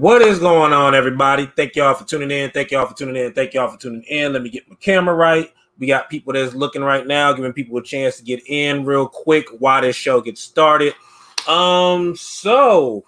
What is going on, everybody? Thank y'all for tuning in. Thank y'all for tuning in. Thank y'all for tuning in. Let me get my camera right. We got people that's looking right now, giving people a chance to get in real quick while this show gets started. So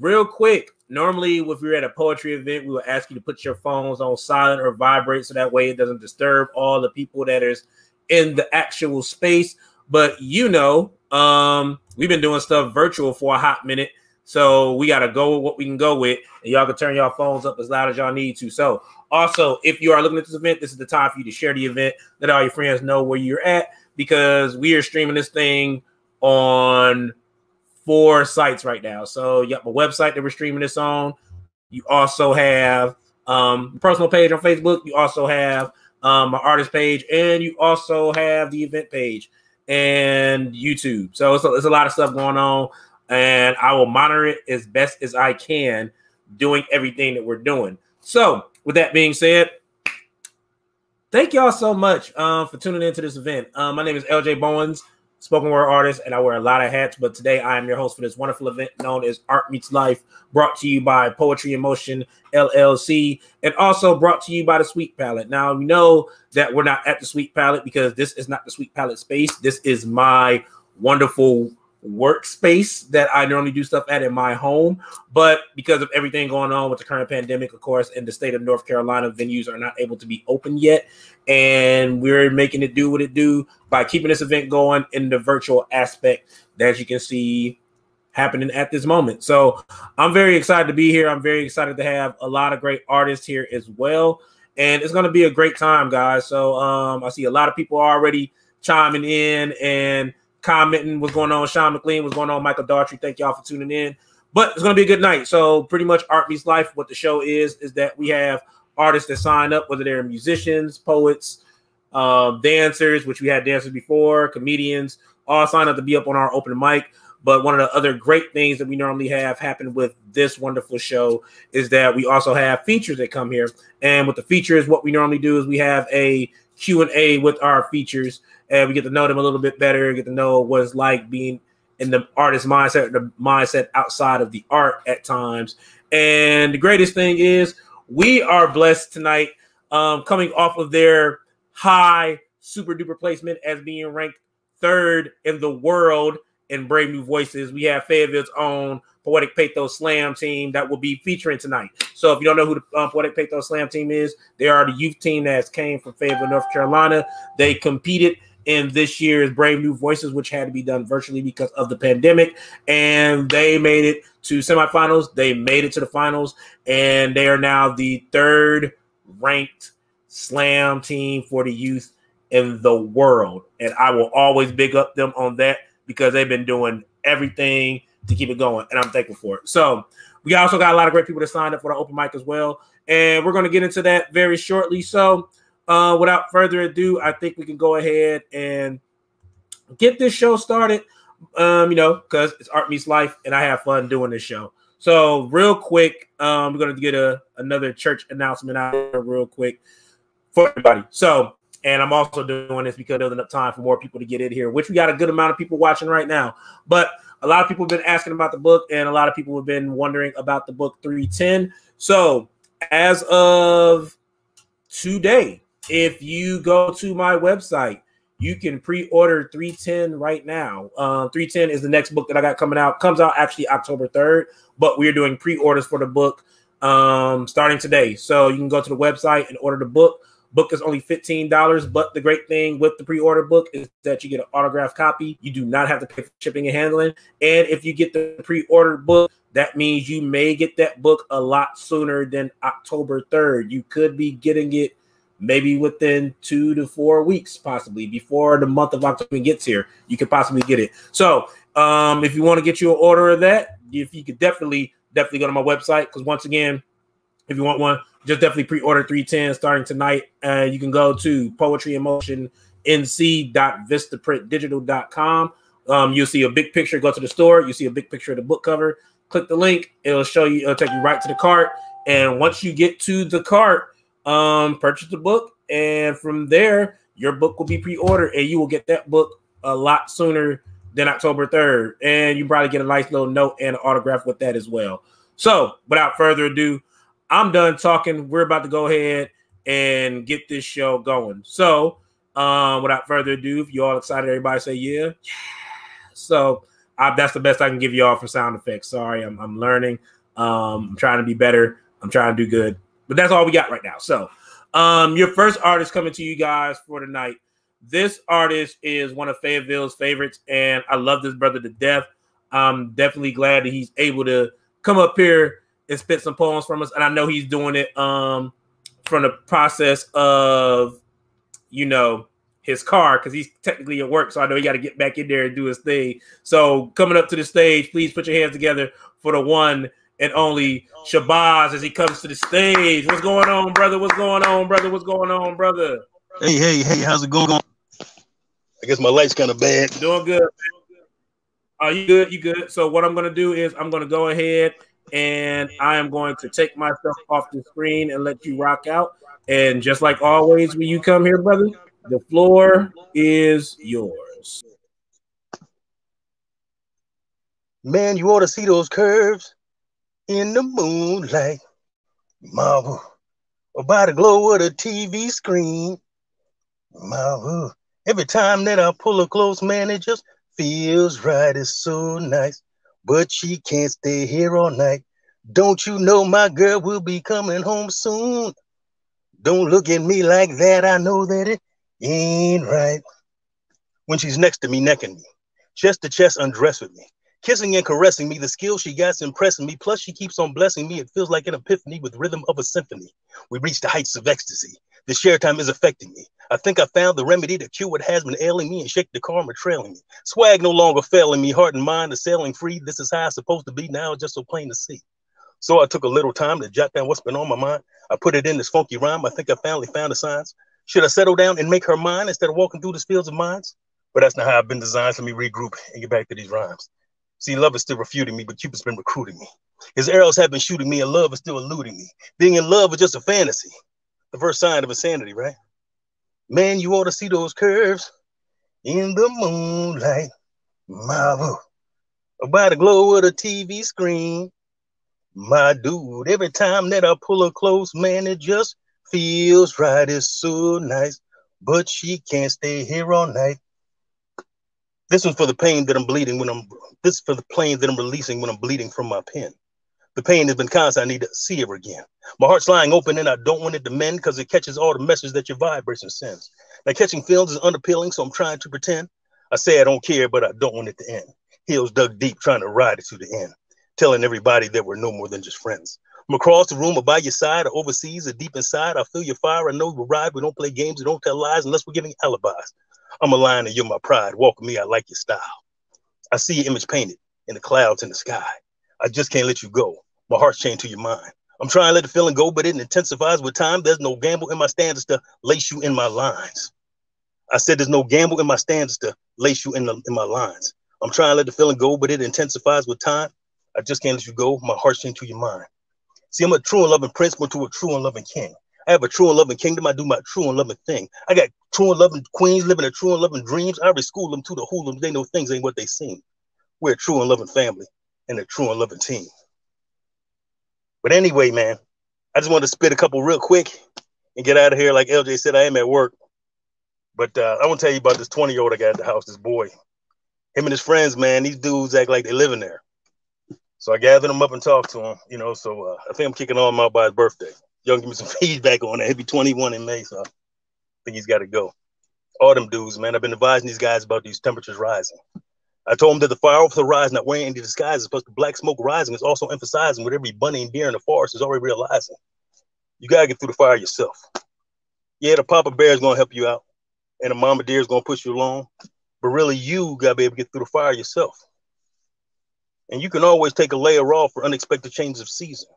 real quick, normally if we're at a poetry event, we will ask you to put your phones on silent or vibrate so that way it doesn't disturb all the people that is in the actual space. But we've been doing stuff virtual for a hot minute. So we got to go with what we can go with, and y'all can turn y'all phones up as loud as y'all need to. So also, if you are looking at this event, this is the time for you to share the event, let all your friends know where you're at, because we are streaming this thing on 4 sites right now. So you got my website that we're streaming this on. You also have personal page on Facebook. You also have my artist page, and you also have the event page and YouTube. So it's a lot of stuff going on. And I will monitor it as best as I can, doing everything that we're doing. So with that being said, thank y'all so much for tuning into this event. My name is LJ Bowens, spoken word artist, and I wear a lot of hats. But today I am your host for this wonderful event known as Art Meets Life, brought to you by Poetry in Motion, LLC, and also brought to you by the Sweet Palette. Now, we know that we're not at the Sweet Palette because this is not the Sweet Palette space. This is my wonderful workspace that I normally do stuff at in my home, but because of everything going on with the current pandemic, of course, in the state of North Carolina, venues are not able to be open yet, and we're making it do what it do by keeping this event going in the virtual aspect that, as you can see, happening at this moment. So I'm very excited to be here. I'm very excited to have a lot of great artists here as well, and it's going to be a great time, guys. So I see a lot of people already chiming in and commenting what's going on. Sean McLean, what's going on? Michael Daughtry, thank y'all for tuning in. But it's going to be a good night. So pretty much Art Meets Life, what the show is that we have artists that sign up, whether they're musicians, poets, dancers, which we had dancers before, comedians, all sign up to be up on our open mic. But one of the other great things that we normally have happen with this wonderful show is that we also have features that come here. And with the features, what we normally do is we have a Q&A with our features, and we get to know them a little bit better, get to know what it's like being in the artist mindset, the mindset outside of the art at times. And the greatest thing is we are blessed tonight, coming off of their high super duper placement as being ranked 3rd in the world in Brave New Voices. We have Fayetteville's own Poetic Pathos Slam team that will be featuring tonight. So if you don't know who the Poetic Pathos Slam team is, they are the youth team that came from Fayetteville, North Carolina. They competed in this year's Brave New Voices, which had to be done virtually because of the pandemic, and they made it to semifinals. They made it to the finals, and they are now the 3rd ranked slam team for the youth in the world. And I will always big up them on that because they've been doing everything to keep it going, and I'm thankful for it. So we also got a lot of great people that signed up for the open mic as well, and we're going to get into that very shortly. So without further ado, I think we can go ahead and get this show started, because it's Art Meets Life, and I have fun doing this show. So real quick, we're going to get another church announcement out there real quick for everybody. So, and I'm also doing this because there's enough time for more people to get in here, which we got a good amount of people watching right now. But a lot of people have been asking about the book, and a lot of people have been wondering about the book 310. So as of today, if you go to my website, you can pre-order 310 right now. 310 is the next book that I got coming out. Comes out actually October 3rd, but we're doing pre-orders for the book starting today. So you can go to the website and order the book. Book is only $15, but the great thing with the pre-order book is that you get an autographed copy. You do not have to pay for shipping and handling. And if you get the pre-order book, that means you may get that book a lot sooner than October 3rd. You could be getting it maybe within 2 to 4 weeks, possibly before the month of October gets here. You could possibly get it. So if you want to get you an order of that, if you could definitely go to my website, because once again, if you want one, just definitely pre-order 310 starting tonight. You can go to poetryinmotionnc.vistaprintdigital.com. You'll see a big picture. Go to the store. You see a big picture of the book cover. Click the link. It'll show you. It'll take you right to the cart. And once you get to the cart, purchase the book, and from there, your book will be pre-ordered, and you will get that book a lot sooner than October 3rd. And you probably get a nice little note and an autograph with that as well. So without further ado, I'm done talking. We're about to go ahead and get this show going. So without further ado, if you all excited, everybody say yeah. So that's the best I can give you all for sound effects. Sorry, I'm learning. I'm trying to be better. I'm trying to do good. But that's all we got right now. So your first artist coming to you guys for tonight. This artist is one of Fayetteville's favorites, and I love this brother to death. I'm definitely glad that he's able to come up here and spit some poems from us. And I know he's doing it from the process of, his car, because he's technically at work. So I know he got to get back in there and do his thing. So coming up to the stage, please put your hands together for the one and only Shabazz as he comes to the stage. What's going on, brother? What's going on, brother? What's going on, brother? Hey, how's it going? I guess my light's kind of bad. Doing good, man. You good? You good? So what I'm going to do is I'm going to go ahead and I am going to take myself off the screen and let you rock out. And just like always, when you come here, brother, the floor is yours. Man, you ought to see those curves in the moonlight. Marvel by the glow of the TV screen. Marvel. Every time that I pull her close, man, it just feels right. It's so nice. But she can't stay here all night. Don't you know my girl will be coming home soon? Don't look at me like that. I know that it ain't right. When she's next to me, necking me, chest to chest, undressed with me, kissing and caressing me, the skill she got's impressing me. Plus, she keeps on blessing me. It feels like an epiphany with rhythm of a symphony. We reach the heights of ecstasy. The share time is affecting me. I think I found the remedy to cure what has been ailing me and shake the karma trailing me. Swag no longer failing me. Heart and mind are sailing free. This is how it's supposed to be now, just so plain to see. So I took a little time to jot down what's been on my mind. I put it in this funky rhyme. I think I finally found the signs. Should I settle down and make her mine instead of walking through these fields of mines? But that's not how I've been designed. So let me regroup and get back to these rhymes. See, love is still refuting me, but Cupid's been recruiting me. His arrows have been shooting me, and love is still eluding me. Being in love is just a fantasy. The first sign of insanity, right? Man, you ought to see those curves in the moonlight. Marvel by the glow of the TV screen. My dude, every time that I pull her close, man, it just feels right. It's so nice, but she can't stay here all night. This one's for the pain that I'm bleeding this is for the pain that I'm releasing when I'm bleeding from my pen. The pain has been constant. I need to see her again. My heart's lying open and I don't want it to mend because it catches all the messages that your vibration sends. Now catching feelings is unappealing, so I'm trying to pretend. I say I don't care, but I don't want it to end. Heels dug deep, trying to ride it to the end. Telling everybody that we're no more than just friends. I'm across the room or by your side or overseas or deep inside. I feel your fire. I know we'll ride. We don't play games. We don't tell lies unless we're giving alibis. I'm a lion and you're my pride. Welcome me. I like your style. I see your image painted in the clouds in the sky. I just can't let you go. My heart's chained to your mind. I'm trying to let the feeling go, but it intensifies with time. There's no gamble in my stanzas to lace you in my lines. I said there's no gamble in my stanzas to lace you in my lines. I'm trying to let the feeling go, but it intensifies with time. I just can't let you go. My heart's chained to your mind. See, I'm a true and loving prince, but to a true and loving king. I have a true and loving kingdom. I do my true and loving thing. I got true and loving queens living a true and loving dreams. I reschool them to the hoodlums. They know things ain't what they seem. We're a true and loving family and a true and loving team. But anyway, man, I just wanted to spit a couple real quick and get out of here. Like LJ said, I am at work. But I want to tell you about this 20-year-old I got at the house, this boy. Him and his friends, man, these dudes act like they live in there. So I gathered him up and talked to him, so I think I'm kicking him out by his birthday. Y'all give me some feedback on that. He'll be 21 in May, so I think he's got to go. All them dudes, man, I've been advising these guys about these temperatures rising. I told them that the fire over the rise not wearing any disguises, plus the black smoke rising is also emphasizing what every bunny and deer in the forest is already realizing. You got to get through the fire yourself. Yeah, the papa bear is going to help you out, and the mama deer is going to push you along, but really you got to be able to get through the fire yourself. And you can always take a layer off for unexpected changes of season,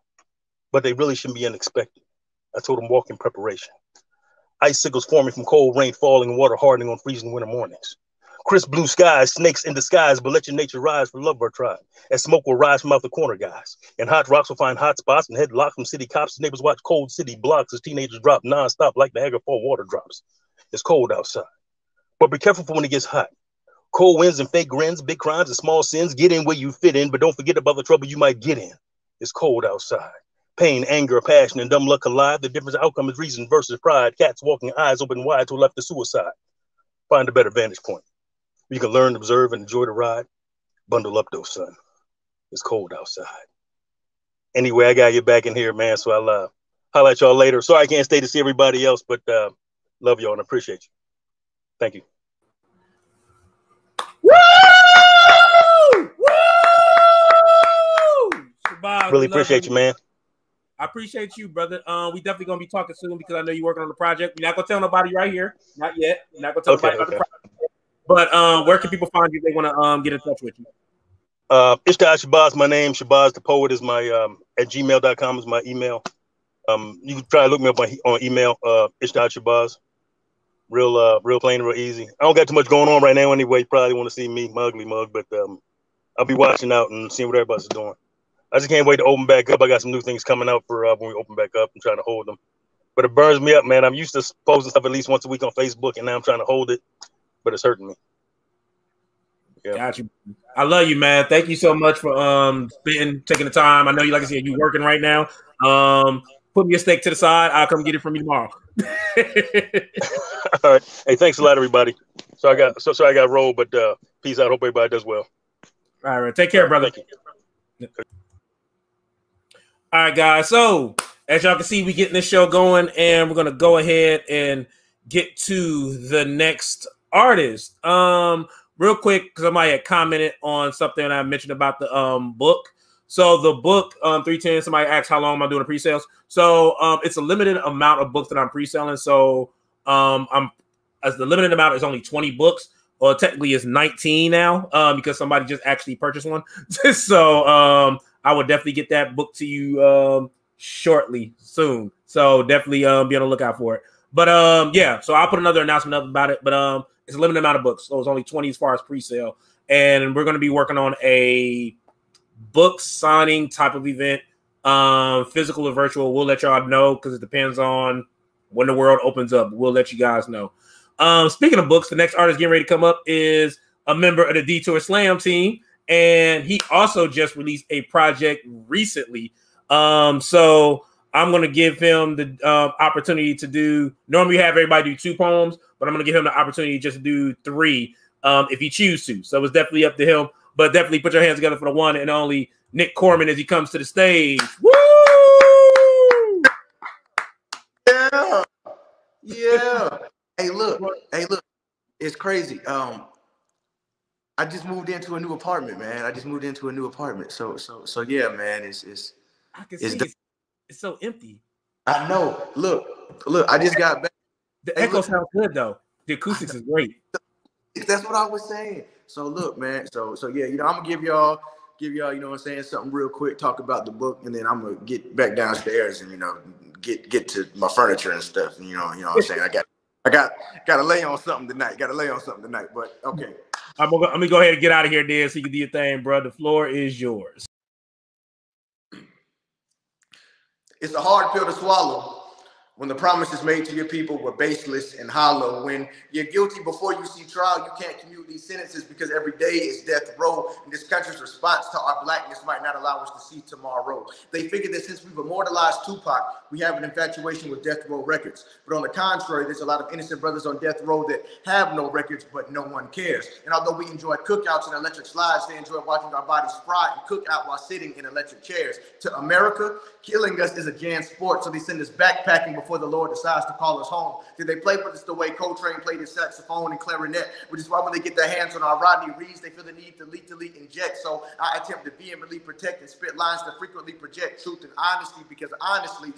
but they really shouldn't be unexpected. I told them walk in preparation. Icicles forming from cold rain falling and water hardening on freezing winter mornings. Crisp blue skies, snakes in disguise, but let your nature rise for love of our tribe. As smoke will rise from out the corner, guys. And hot rocks will find hot spots and headlocks from city cops. Neighbors watch cold city blocks as teenagers drop nonstop like Niagara Fall water drops. It's cold outside, but be careful for when it gets hot. Cold winds and fake grins, big crimes and small sins. Get in where you fit in, but don't forget about the trouble you might get in. It's cold outside. Pain, anger, passion, and dumb luck collide. The difference outcome is reason versus pride. Cats walking, eyes open wide to left to suicide. Find a better vantage point. You can learn, observe, and enjoy the ride. Bundle up, though, son. It's cold outside. Anyway, I got you back in here, man, so I'll holler at y'all later. Sorry I can't stay to see everybody else, but love y'all and appreciate you. Thank you. Woo! Woo! Shabazz, Really appreciate you, man. I appreciate you, brother. We definitely gonna be talking soon because I know you're working on the project. You're not gonna tell nobody right here, not yet. You're not gonna tell nobody about the project. But where can people find you if they want to get in touch with you? Ishtar Shabazz, my name. Shabazz the Poet is my at gmail.com is my email. You can try to look me up on email. Ishtar Shabazz. Real plain, real easy. I don't got too much going on right now anyway. You probably want to see me, my ugly mug, but I'll be watching out and seeing what everybody's doing. I just can't wait to open back up. I got some new things coming out for when we open back up. I'm trying to hold them. But it burns me up, man. I'm used to posting stuff at least once a week on Facebook, and now I'm trying to hold it, but it's hurting me. Yeah. Got you. I love you, man. Thank you so much for taking the time. I know you, like I said, you're working right now. Put me a steak to the side. I'll come get it from you tomorrow. All right. Hey, thanks a lot, everybody. So I got rolled, but peace out. Hope everybody does well. All right. Take care, brother. Thank you. All right, guys. So as y'all can see, we getting this show going, and we're gonna go ahead and get to the next artist. Real quick, because somebody had commented on something I mentioned about the book. So the book 310, somebody asked how long am I doing the pre-sales. So it's a limited amount of books that I'm pre-selling. So as the limited amount is only 20 books, or technically it's 19 now because somebody just actually purchased one. So I would definitely get that book to you shortly, soon. So definitely be on the lookout for it. But yeah, so I'll put another announcement up about it. But it's a limited amount of books, so it's only 20 as far as pre-sale. And we're going to be working on a book signing type of event, physical or virtual. We'll let y'all know because it depends on when the world opens up. We'll let you guys know. Speaking of books, the next artist getting ready to come up is a member of the Detour Slam team, and he also just released a project recently. So I'm going to give him the opportunity to do, normally we have everybody do 2 poems, but I'm going to give him the opportunity just to do 3 if he chooses to. So it's definitely up to him, but definitely put your hands together for the one and only Nick Corman as he comes to the stage. Woo! Yeah. Yeah. Hey, look. It's crazy. I just moved into a new apartment, man. So yeah, man. I can see it's so empty. I know. Look. I just got back. The echo sounds good though. The acoustics is great. That's what I was saying. So look, man. So yeah, I'm gonna give y'all, you know what I'm saying, something real quick, talk about the book, and then I'm gonna get back downstairs and get to my furniture and stuff. And, you know what I'm saying. I got to lay on something tonight. But okay. I'm gonna go ahead and get out of here, Dan, so you can do your thing, bro. The floor is yours. It's a hard pill to swallow when the promises made to your people were baseless and hollow. When you're guilty before you see trial, you can't commute these sentences because every day is death row. And this country's response to our blackness might not allow us to see tomorrow. They figure that since we've immortalized Tupac, we have an infatuation with death row records. But on the contrary, there's a lot of innocent brothers on death row that have no records, but no one cares. And although we enjoy cookouts and electric slides, they enjoy watching our bodies fry and cook out while sitting in electric chairs. To America, killing us is a Jan sport, so they send us backpacking before the Lord decides to call us home. Did they play with us the way Coltrane played his saxophone and clarinet? Which is why when they get their hands on our Rodney Reeds, they feel the need to lethally inject. So I attempt to vehemently protect and spit lines that frequently project truth and honesty, because honestly,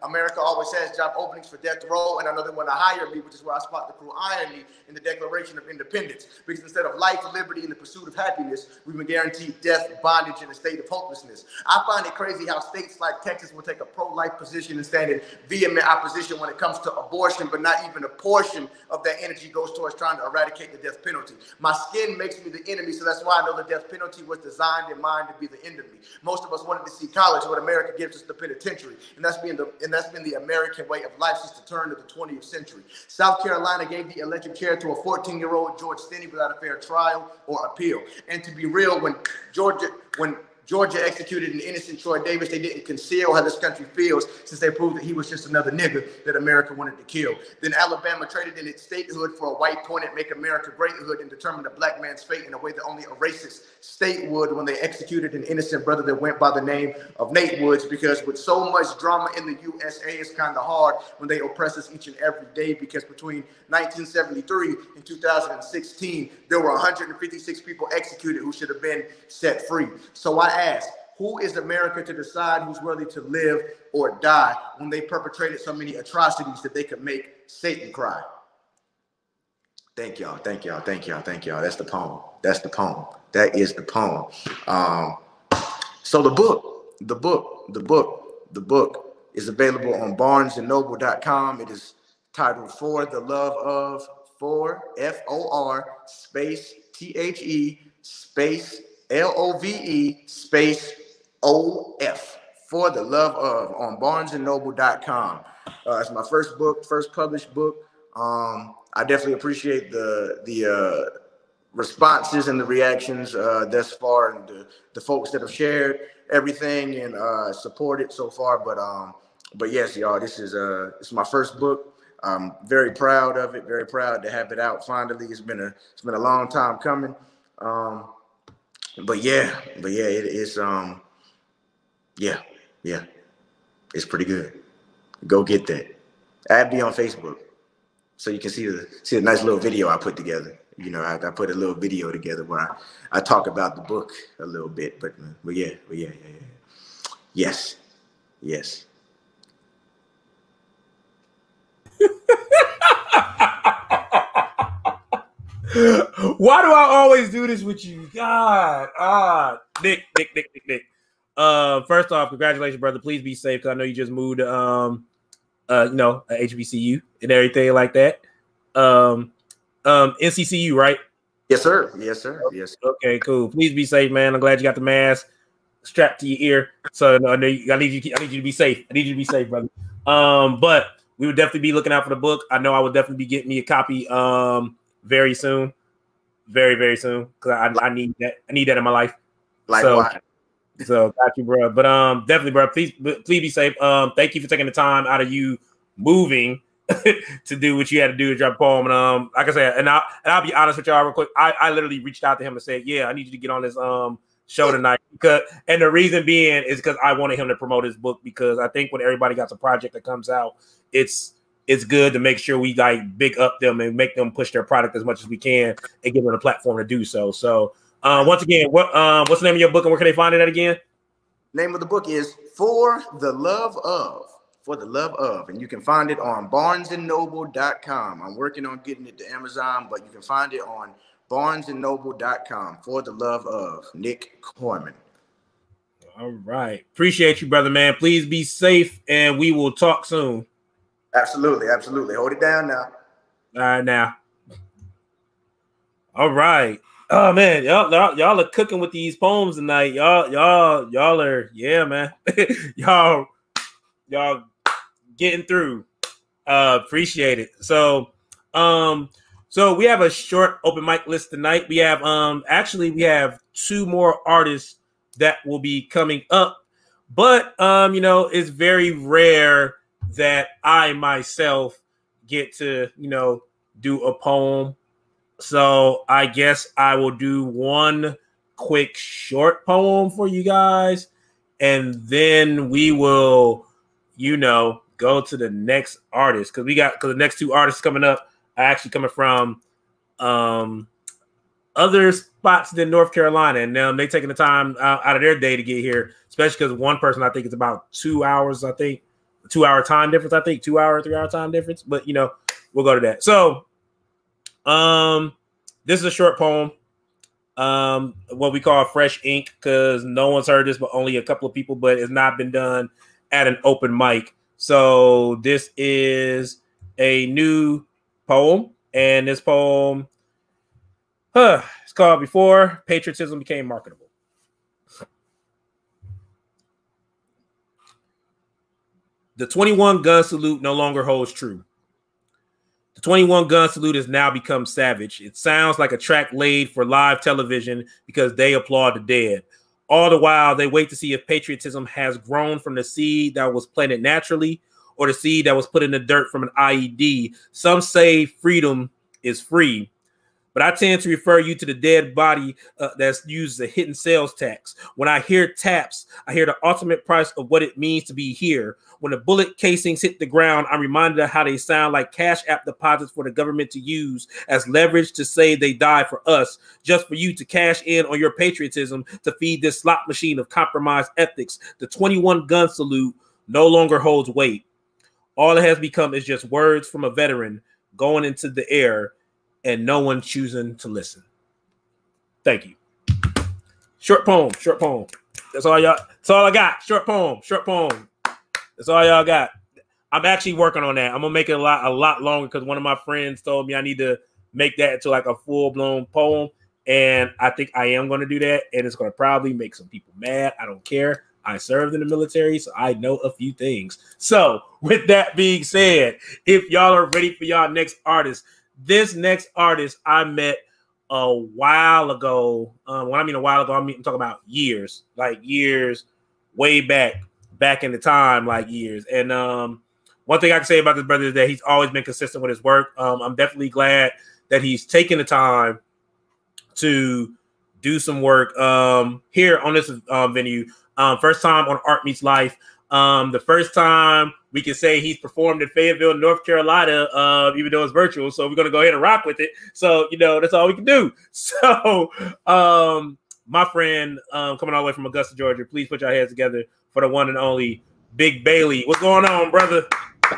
America always has job openings for death row, and I know they want to hire me, which is where I spot the cruel irony in the Declaration of Independence. Because instead of life, liberty, and the pursuit of happiness, we've been guaranteed death, bondage, and a state of hopelessness. I find it crazy how states like Texas will take a pro-life position and stand in vehement opposition when it comes to abortion, but not even a portion of that energy goes towards trying to eradicate the death penalty. My skin makes me the enemy, so that's why I know the death penalty was designed in mind to be the end of me. Most of us wanted to see college, what America gives us, the penitentiary, and that's been the American way of life since the turn of the 20th century. South Carolina gave the electric chair to a 14-year-old George Stinney without a fair trial or appeal. And to be real, when Georgia executed an innocent Troy Davis, they didn't conceal how this country feels since they proved that he was just another nigga that America wanted to kill. Then Alabama traded in its statehood for a white pointed Make America Great hood and determined a black man's fate in a way that only a racist state would when they executed an innocent brother that went by the name of Nate Woods, because with so much drama in the USA, it's kind of hard when they oppress us each and every day, because between 1973 and 2016, there were 156 people executed who should have been set free. So I ask, who is America to decide who's worthy to live or die when they perpetrated so many atrocities that they could make Satan cry? Thank y'all, thank y'all, thank y'all, thank y'all. That's the poem. That's the poem. That is the poem. So the book is available on barnesandnoble.com. It is titled For the Love of, F-O-R space T-H-E space L-O-V-E space O-F. For the Love of on barnesandnoble.com. It's my first book, first published book. I definitely appreciate the responses and the reactions thus far, and the folks that have shared everything and supported so far. But yes, y'all, this is my first book. I'm very proud of it. Very proud to have it out finally. It's been a long time coming. But yeah, it is. Yeah, it's pretty good. Go get that. Add me on Facebook so you can see the nice little video I put together. You know, I put a little video together where I talk about the book a little bit. But yeah. Yes. Why do I always do this with you? God. Nick. First off, congratulations, brother. Please be safe, because I know you just moved to HBCU and everything like that. NCCU, right? Yes, sir. Okay, cool. Please be safe, man. I'm glad you got the mask strapped to your ear. So I need you to be safe. I need you to be safe, brother. But we would definitely be looking out for the book. I know I would definitely be getting me a copy very soon. Very, very soon. Because I need that. I need that in my life. Likewise. So got you, bro. But definitely, bro. Please be safe. Thank you for taking the time out of you moving to do what you had to do to drop a poem. And like I said, and I'll be honest with y'all real quick. I literally reached out to him and said, yeah, I need you to get on this show tonight, and the reason being is because I wanted him to promote his book, because I think when everybody got a project that comes out, it's good to make sure we like big up them and make them push their product as much as we can and give them a platform to do so. So once again, what's the name of your book and where can they find it at again? Name of the book is For the Love of, and you can find it on barnesandnoble.com. I'm working on getting it to Amazon, but you can find it on barnesandnoble.com. For the Love of, Nick Corman. All right. Appreciate you, brother, man. Please be safe, and we will talk soon. Absolutely. Hold it down now. All right, now. All right. Oh man, y'all are cooking with these poems tonight. Y'all are, yeah, man. y'all getting through. Appreciate it. So we have a short open mic list tonight. We have we have 2 more artists that will be coming up, but it's very rare that I myself get to do a poem. So I guess I will do one quick short poem for you guys, and then we will, go to the next artist, because the next 2 artists coming up are actually coming from other spots than North Carolina, and they taking the time out of their day to get here, especially because one person I think it's about 2 hours. I think 2 hour time difference. 2 hour, 3 hour time difference. But we'll go to that. So. This is a short poem, what we call fresh ink, because no one's heard this but only a couple of people, but it's not been done at an open mic. So this is a new poem, and this poem it's called Before Patriotism Became Marketable. The 21 gun salute no longer holds true. The 21 gun salute has now become savage. It sounds like a track laid for live television because they applaud the dead. All the while, they wait to see if patriotism has grown from the seed that was planted naturally or the seed that was put in the dirt from an IED. Some say freedom is free, but I tend to refer you to the dead body that's used as a hidden sales tax. When I hear taps, I hear the ultimate price of what it means to be here. When the bullet casings hit the ground, I'm reminded of how they sound like cash app deposits for the government to use as leverage to say they died for us, just for you to cash in on your patriotism to feed this slot machine of compromised ethics. The 21 gun salute no longer holds weight. All it has become is just words from a veteran going into the air and no one choosing to listen. Thank you. Short poem, short poem. That's all y'all. That's all I got. Short poem, short poem. That's all y'all got. I'm actually working on that. I'm gonna make it a lot longer because one of my friends told me I need to make that into like a full-blown poem, and I think I am gonna do that, and it's gonna probably make some people mad. I don't care. I served in the military, so I know a few things. So with that being said, if y'all are ready for y'all next artist, this next artist I met a while ago. When I mean a while ago, I'm talking about years, like years way back in the time, like years. And one thing I can say about this brother is that he's always been consistent with his work. I'm definitely glad that he's taken the time to do some work here on this venue. First time on Art Meets Life. The first time we can say he's performed in Fayetteville, North Carolina, even though it's virtual. So we're going to go ahead and rock with it. So, you know, that's all we can do. So my friend coming all the way from Augusta, Georgia, please put your hands together for the one and only Big Bailey. What's going on, brother?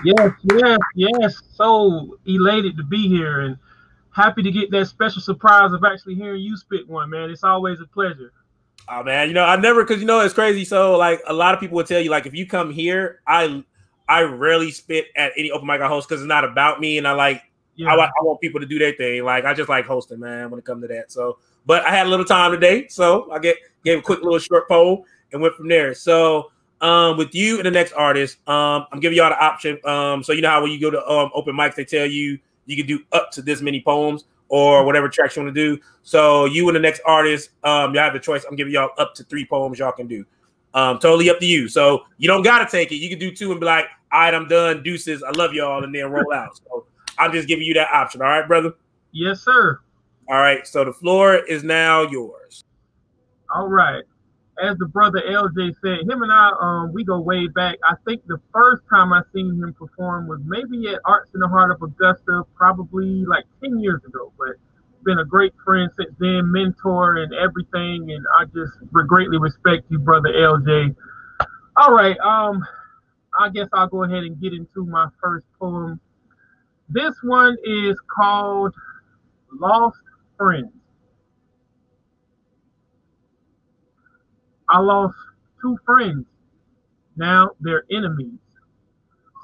Yes. So elated to be here and happy to get that special surprise of actually hearing you spit one, man. It's always a pleasure. Oh man, you know, I never, because you know it's crazy. So like a lot of people would tell you, like, if you come here, I rarely spit at any open mic I host because it's not about me, and I want people to do their thing. Like I just like hosting, man, when it comes to that. So, but I had a little time today, so I gave a quick little short poll and went from there. So with you and the next artist, I'm giving y'all the option. So you know how when you go to open mics, they tell you can do up to this many poems or whatever tracks you want to do. So you and the next artist, y'all have the choice. I'm giving y'all up to 3 poems y'all can do. Totally up to you. So you don't got to take it. You can do 2 and be like, all right, I'm done. Deuces. I love y'all. And then roll out. So I'm just giving you that option. All right, brother? Yes, sir. All right. So the floor is now yours. All right. As the brother LJ said, him and I, we go way back. I think the first time I seen him perform was maybe at Arts in the Heart of Augusta, probably like 10 years ago. But been a great friend since then, mentor and everything. And I just greatly respect you, brother LJ. All right. I guess I'll go ahead and get into my first poem. This one is called Lost Friends. I lost 2 friends. Now they're enemies.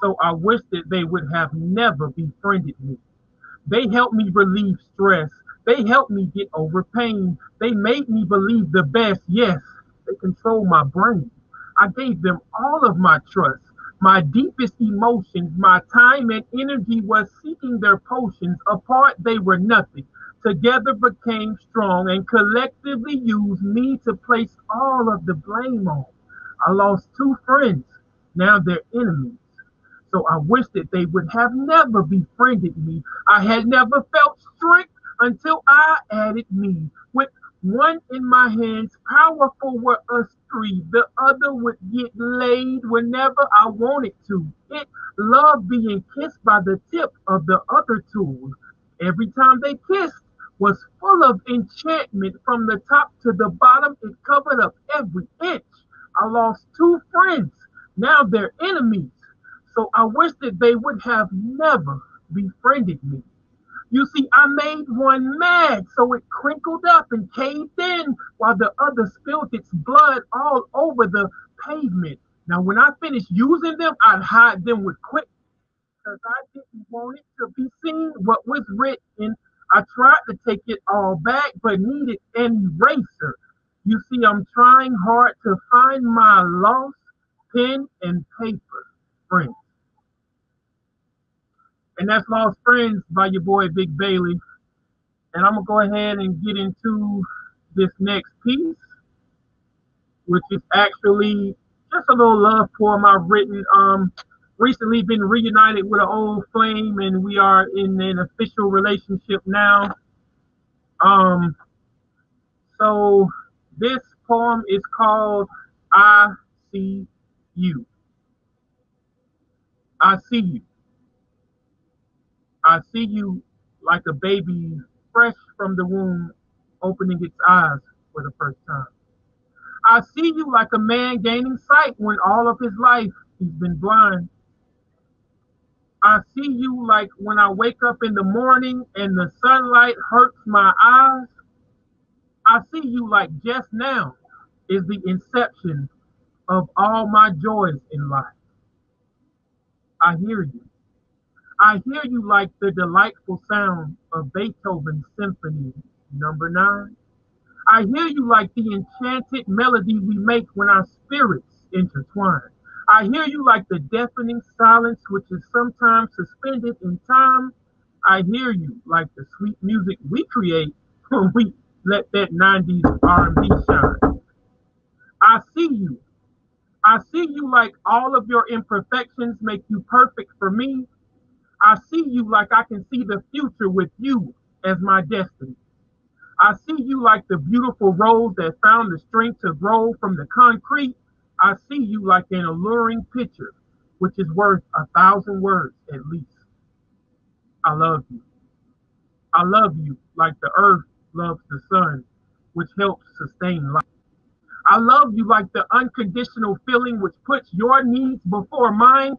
So I wish that they would have never befriended me. They helped me relieve stress. They helped me get over pain. They made me believe the best. Yes, they control my brain. I gave them all of my trust. My deepest emotions, my time and energy was seeking their potions. Apart, they were nothing. Together became strong and collectively used me to place all of the blame on. I lost 2 friends. Now they're enemies. So I wish that they would have never befriended me. I had never felt strength until I added me. With one in my hands, powerful were us 3. The other would get laid whenever I wanted to. It loved being kissed by the tip of the other tool. Every time they kissed was full of enchantment. From the top to the bottom, it covered up every inch. I lost 2 friends. Now they're enemies. So I wish that they would have never befriended me. You see, I made one mad, so it crinkled up and caved in, while the other spilled its blood all over the pavement. Now, when I finished using them, I'd hide them with quick, because I didn't want it to be seen what was written. I tried to take it all back, but needed an eraser. You see, I'm trying hard to find my lost pen and paper friends. And that's Lost Friends by your boy Big Bailey. And I'm going to go ahead and get into this next piece. which is actually just a little love poem I've written. Recently been reunited with an old flame, and we are in an official relationship now. Um, so this poem is called I See You. I see you. I see you like a baby fresh from the womb, opening its eyes for the first time. I see you like a man gaining sight when all of his life he's been blind. I see you like when I wake up in the morning and the sunlight hurts my eyes. I see you like just now is the inception of all my joys in life. I hear you. I hear you like the delightful sound of Beethoven's Symphony number 9. I hear you like the enchanted melody we make when our spirits intertwine. I hear you like the deafening silence which is sometimes suspended in time. I hear you like the sweet music we create when we let that 90s R&B shine. I see you. I see you like all of your imperfections make you perfect for me. I see you like I can see the future with you as my destiny. I see you like the beautiful rose that found the strength to grow from the concrete. I see you like an alluring picture, which is worth 1,000 words at least. I love you. I love you like the earth loves the sun, which helps sustain life. I love you like the unconditional feeling which puts your needs before mine.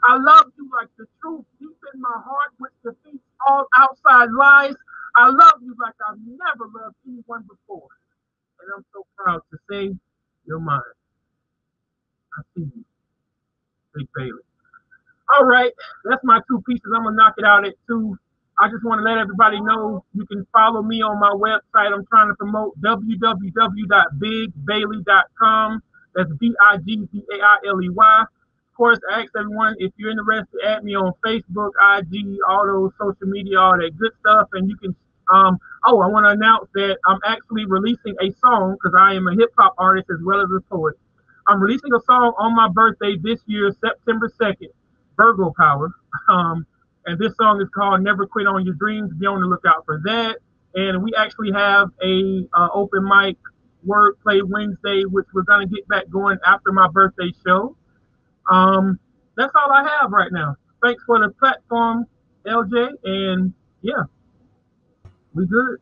I love you like the truth deep in my heart which defeats all outside lies. I love you like I've never loved anyone before. And I'm so proud to say you're mine. I see you, Big Bailey. All right, that's my two pieces. I'm gonna knock it out at 2. I just want to let everybody know you can follow me on my website. I'm trying to promote www.bigbailey.com. That's Bigbailey. Of course, I ask everyone if you're interested, add me on Facebook, IG, all those social media, all that good stuff. And you can, I want to announce that I'm actually releasing a song because I am a hip hop artist as well as a poet. I'm releasing a song on my birthday this year, September 2nd. Virgo Power. And this song is called Never Quit on Your Dreams. Be on the lookout for that. And we actually have a open mic wordplay Wednesday, which we're going to get back going after my birthday show. That's all I have right now. Thanks for the platform, LJ. And yeah, we good.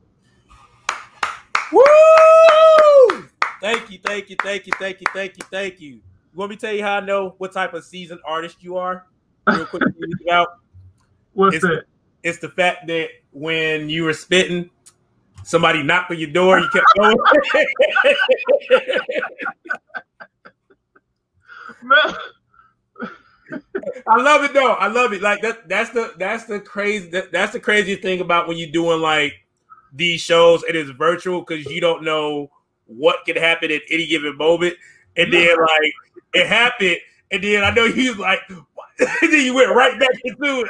Woo! Thank you. You want me to tell you how I know what type of seasoned artist you are? Real quick, What's that? It's the fact that when you were spitting, somebody knocked on your door, you kept going. Man. I love it though. I love it. Like that's the craziest thing about when you're doing like these shows. It is virtual because you don't know what can happen at any given moment. And then like it happened, and then I know he was like, and then you went right back into it.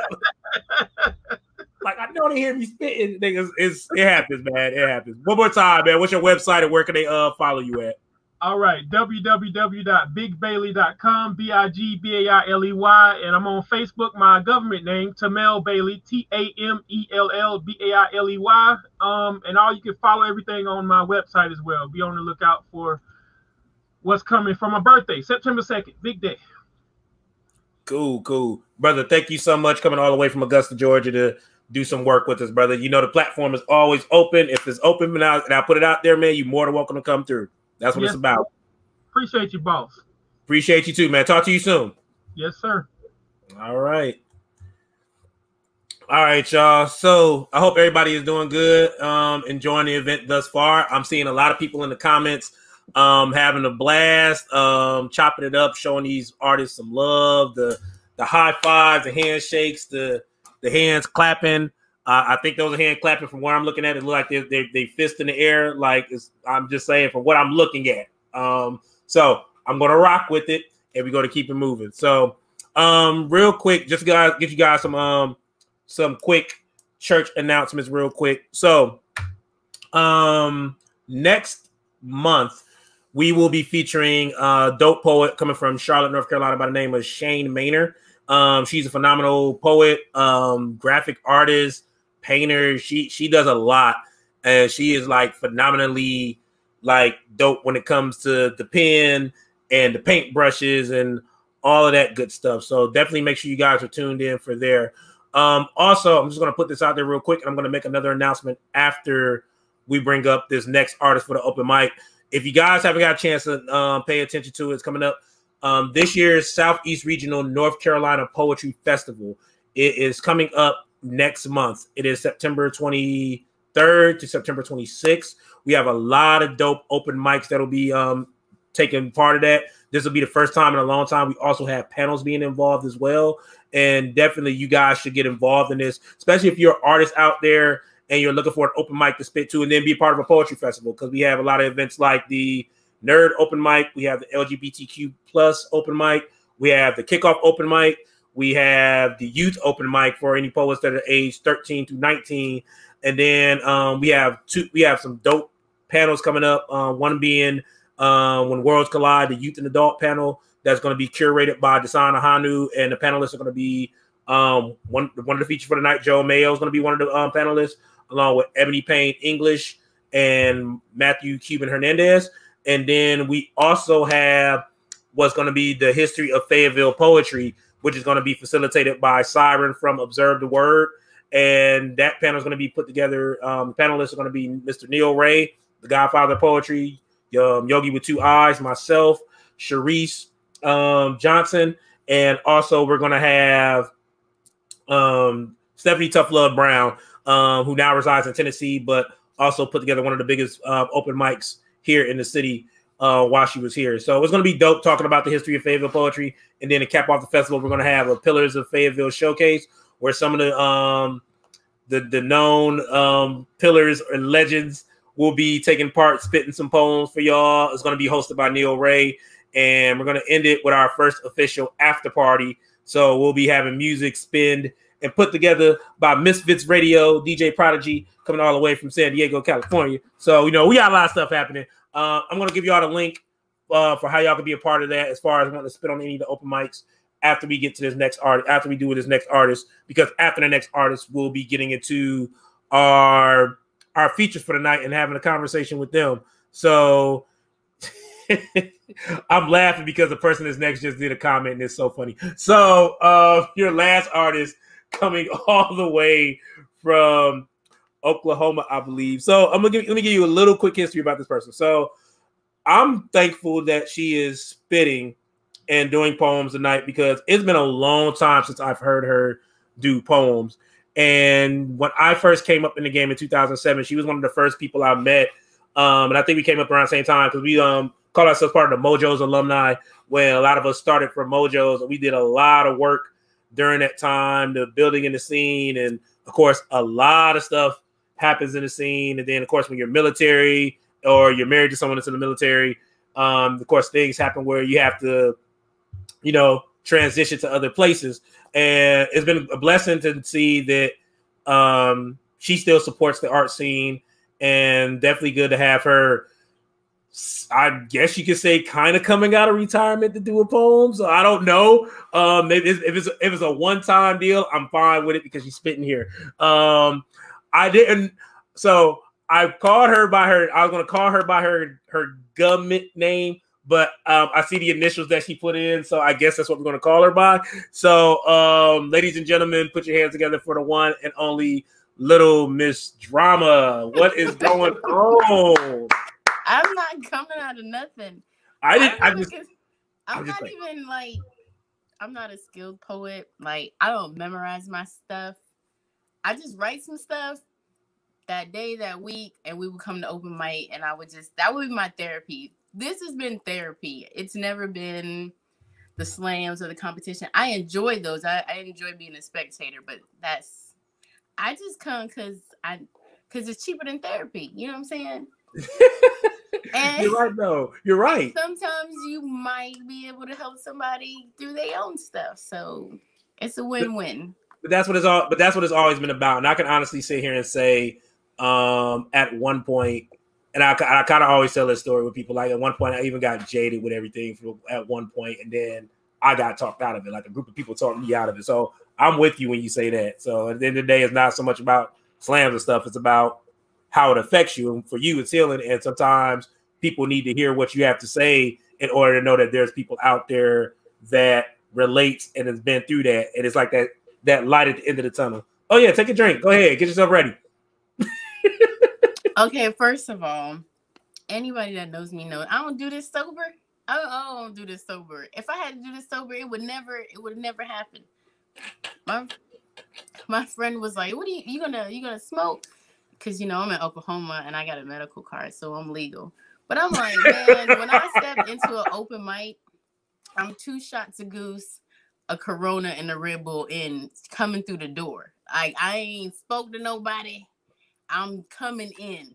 Like I know they hear me spitting. It happens, man. It happens. One more time, man. What's your website and where can they follow you at? All right, www.bigbailey.com, Bigbailey, and I'm on Facebook. My government name, Tamel Bailey, TAMELLBAILEY. And all you can follow everything on my website as well. Be on the lookout for what's coming for my birthday, September 2nd, big day. Cool, brother. Thank you so much coming all the way from Augusta, Georgia to do some work with us, brother. You know the platform is always open. If it's open and I put it out there, man, you're more than welcome to come through. That's what it's about. Appreciate you, boss. Appreciate you too, man. Talk to you soon. Yes, sir. All right, y'all. So I hope everybody is doing good, enjoying the event thus far. I'm seeing a lot of people in the comments having a blast, chopping it up, showing these artists some love, the high fives, the handshakes, the hands clapping. I think those are hand clapping from where I'm looking at. It look like they fist in the air. Like I'm just saying from what I'm looking at. So I'm gonna rock with it, and we're gonna keep it moving. So, real quick, just get you guys some quick church announcements, real quick. So, next month we will be featuring a dope poet coming from Charlotte, North Carolina by the name of Shane Maynor. She's a phenomenal poet, graphic artist, painter. She does a lot, and she is like phenomenally like dope when it comes to the pen and the paint brushes and all of that good stuff. So definitely make sure you guys are tuned in for there. Also, I'm just going to put this out there real quick, and I'm going to make another announcement after we bring up this next artist for the open mic. If you guys haven't got a chance to pay attention to it, it's coming up. This year's Southeast Regional North Carolina Poetry Festival. It is coming up next month. It is September 23rd to September 26th. We have a lot of dope open mics that will be taking part of that. This will be the first time in a long time. We also have panels being involved as well. And definitely you guys should get involved in this, especially if you're an artist out there and you're looking for an open mic to spit to and then be part of a poetry festival, because we have a lot of events like the Nerd Open Mic. We have the LGBTQ plus open mic. We have the Kickoff Open Mic. We have the Youth Open Mic for any poets that are aged 13 to 19. And then we have some dope panels coming up. One being When Worlds Collide, the Youth and Adult panel that's going to be curated by Desana Hanu, and the panelists are going to be one of the features for the night. Joe Mayo is going to be one of the panelists, along with Ebony Payne English and Matthew Cuban Hernandez. And then we also have what's going to be the history of Fayetteville poetry, which is going to be facilitated by Siren from Observe the Word. And that panel is going to be put together. The panelists are going to be Mr. Neil Ray, the Godfather of Poetry, Yogi with Two Eyes, myself, Sharice Johnson, and also we're going to have Stephanie Tough Love Brown, who now resides in Tennessee, but also put together one of the biggest open mics here in the city while she was here. So it's going to be dope talking about the history of Fayetteville poetry. And then to cap off the festival, we're going to have a Pillars of Fayetteville showcase where some of the known pillars and legends will be taking part, spitting some poems for y'all. It's going to be hosted by Neil Ray. And we're going to end it with our first official after party. So we'll be having music spinned and put together by Misfits Radio, DJ Prodigy, coming all the way from San Diego, California. So, we got a lot of stuff happening. I'm going to give y'all the link for how y'all can be a part of that as far as wanting to spit on any of the open mics after we get to this next artist, after we do with this next artist, because after the next artist, we'll be getting into our features for the night and having a conversation with them. So I'm laughing because the person that's next just did a comment and it's so funny. So your last artist coming all the way from Oklahoma, I believe. So let me give you a little quick history about this person. So I'm thankful that she is spitting and doing poems tonight because it's been a long time since I've heard her do poems. And when I first came up in the game in 2007, she was one of the first people I met. And I think we came up around the same time because we call ourselves part of the Mojo's alumni, when a lot of us started from Mojo's. And we did a lot of work during that time, the building in the scene. And of course, a lot of stuff happens in the scene. And then, of course, when you're military or you're married to someone that's in the military, of course, things happen where you have to, transition to other places. And it's been a blessing to see that she still supports the art scene, and definitely good to have her, I guess you could say, kind of coming out of retirement to do a poem. So I don't know. Maybe if it's a one-time deal, I'm fine with it because she's spitting here. I didn't. So I called her by her. I was going to call her by her government name, but I see the initials that she put in, so I guess that's what we're going to call her by. So, ladies and gentlemen, put your hands together for the one and only Little Miss Drama. What is going on? I'm not coming out of nothing. I'm not a skilled poet. Like, I don't memorize my stuff. I just write some stuff that day, that week, and we would come to open mic, and that would be my therapy. This has been therapy. It's never been the slams or the competition. I enjoy those. I enjoy being a spectator, but I just come because it's cheaper than therapy. You know what I'm saying? And you're right, though. You're right. Sometimes you might be able to help somebody through their own stuff. So it's a win-win. But that's what it's always been about. And I can honestly sit here and say, at one point, And I kind of always tell this story with people. Like at one point, I even got jaded with everything at one point, and then I got talked out of it. Like a group of people talked me out of it. So I'm with you when you say that. So at the end of the day, it's not so much about slams and stuff. It's about how it affects you. And for you, it's healing. And sometimes people need to hear what you have to say in order to know that there's people out there that relates and has been through that. And it's like that light at the end of the tunnel. Oh yeah, take a drink. Go ahead, get yourself ready. Okay, first of all, anybody that knows me knows I don't do this sober. I don't do this sober. If I had to do this sober, it would never happen. My friend was like, "What are you gonna smoke?" Because I'm in Oklahoma and I got a medical card, so I'm legal. But I'm like, man, when I step into an open mic, I'm 2 shots of goose, a Corona, and a Red Bull in coming through the door. I ain't spoke to nobody. I'm coming in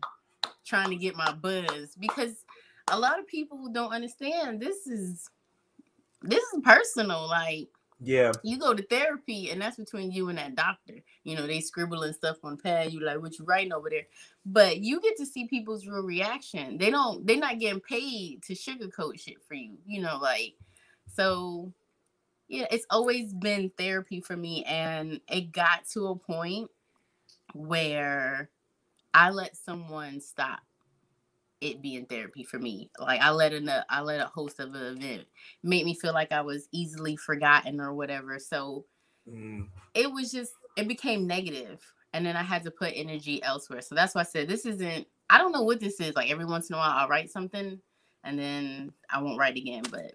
trying to get my buzz, because a lot of people don't understand this is personal. Like, yeah, you go to therapy and that's between you and that doctor. They scribbling stuff on pad. You like, what you writing over there? But you get to see people's real reaction. They're not getting paid to sugarcoat shit for you. So yeah, it's always been therapy for me, and it got to a point where I let someone stop it being therapy for me. Like I let a host of an event make me feel like I was easily forgotten or whatever. So it became negative, and then I had to put energy elsewhere. So that's why I said I don't know what this is. Like every once in a while I'll write something and then I won't write again, but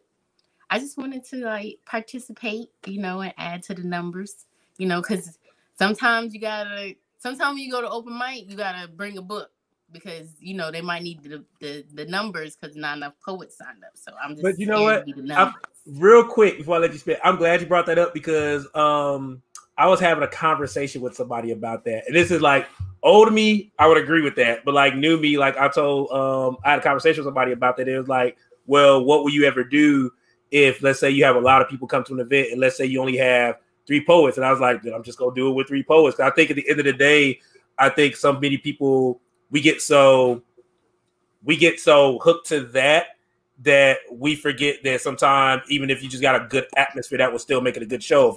I just wanted to like participate, and add to the numbers, because sometimes when you go to open mic, you gotta bring a book, because they might need the numbers because not enough poets signed up. So I'm just. But you know what? To be the numbers. Real quick before I let you spit, I'm glad you brought that up, because I was having a conversation with somebody about that, and this is like old me. I would agree with that, but like new me, like I told, I had a conversation with somebody about that. It was like, well, what will you ever do if, let's say, you have a lot of people come to an event, and let's say you only have 3 poets? And I was like, I'm just gonna do it with 3 poets. I think at the end of the day, I think so many people we get so hooked to that we forget that sometimes even if you just got a good atmosphere, that will still make it a good show.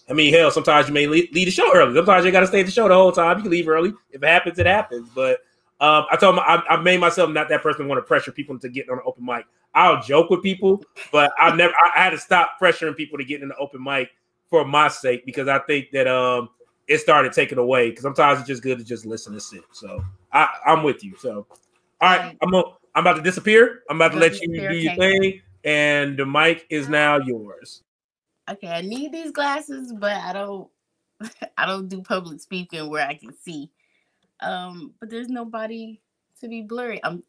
Hell, sometimes you may leave the show early. Sometimes you got to stay at the show the whole time. You can leave early. If it happens, it happens. But I told him I made myself not that person who want to pressure people to get on an open mic. I'll joke with people, but I had to stop pressuring people to get in the open mic for my sake, because I think that it started taking away, because sometimes it's just good to just listen and sit. So I'm with you. So all right, I'm about to disappear. I'm about to let you do your thing, and the mic is now yours. Okay, I need these glasses, but I don't do public speaking where I can see. But there's nobody to be blurry. I'm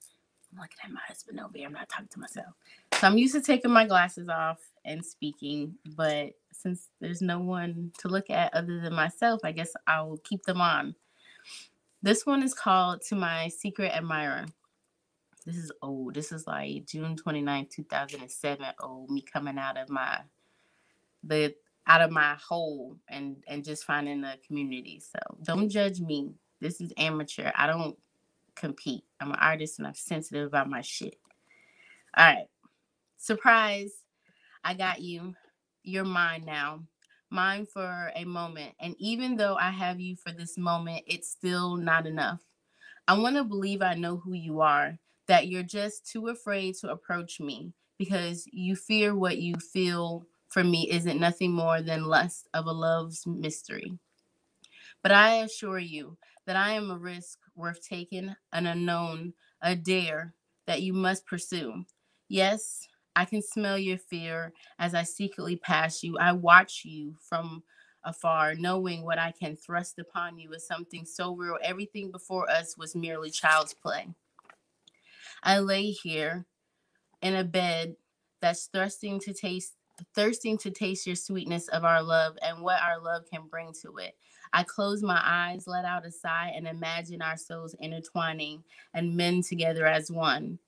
looking at my husband over here. I'm not talking to myself. So I'm used to taking my glasses off and speaking, but since there's no one to look at other than myself, I guess I'll keep them on. This one is called To My Secret Admirer. This is old. This is like June 29th, 2007. Old, me coming out of my hole and just finding a community. So don't judge me. This is amateur. I don't compete. I'm an artist and I'm sensitive about my shit. All right. Surprise. I got you. You're mine now. Mine for a moment. And even though I have you for this moment, it's still not enough. I want to believe I know who you are, that you're just too afraid to approach me because you fear what you feel for me isn't nothing more than lust of a love's mystery. But I assure you that I am a risk worth taking, an unknown, a dare that you must pursue. Yes, I can smell your fear as I secretly pass you. I watch you from afar, knowing what I can thrust upon you is something so real. Everything before us was merely child's play. I lay here in a bed that's thirsting to taste your sweetness of our love and what our love can bring to it. I close my eyes, let out a sigh, and imagine our souls intertwining and mend together as one.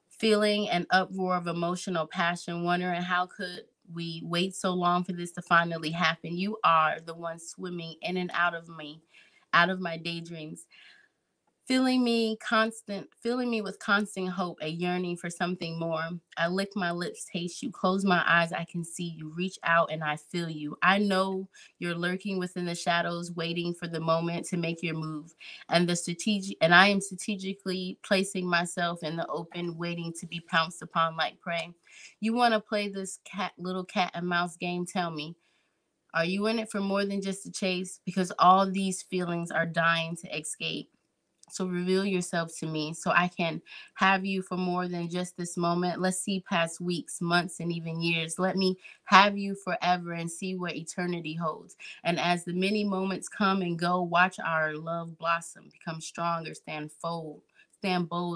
Feeling an uproar of emotional passion, wondering how could we wait so long for this to finally happen. You are the one swimming in and out of me, out of my daydreams. Filling me with constant hope, a yearning for something more. I lick my lips, taste you, close my eyes, I can see you, reach out and I feel you. I know you're lurking within the shadows, waiting for the moment to make your move. And I am strategically placing myself in the open, waiting to be pounced upon like prey. You want to play this little cat and mouse game? Tell me. Are you in it for more than just a chase? Because all these feelings are dying to escape. So reveal yourself to me so I can have you for more than just this moment. Let's see past weeks, months, and even years. Let me have you forever and see what eternity holds. And as the many moments come and go, watch our love blossom, become stronger, stand bold,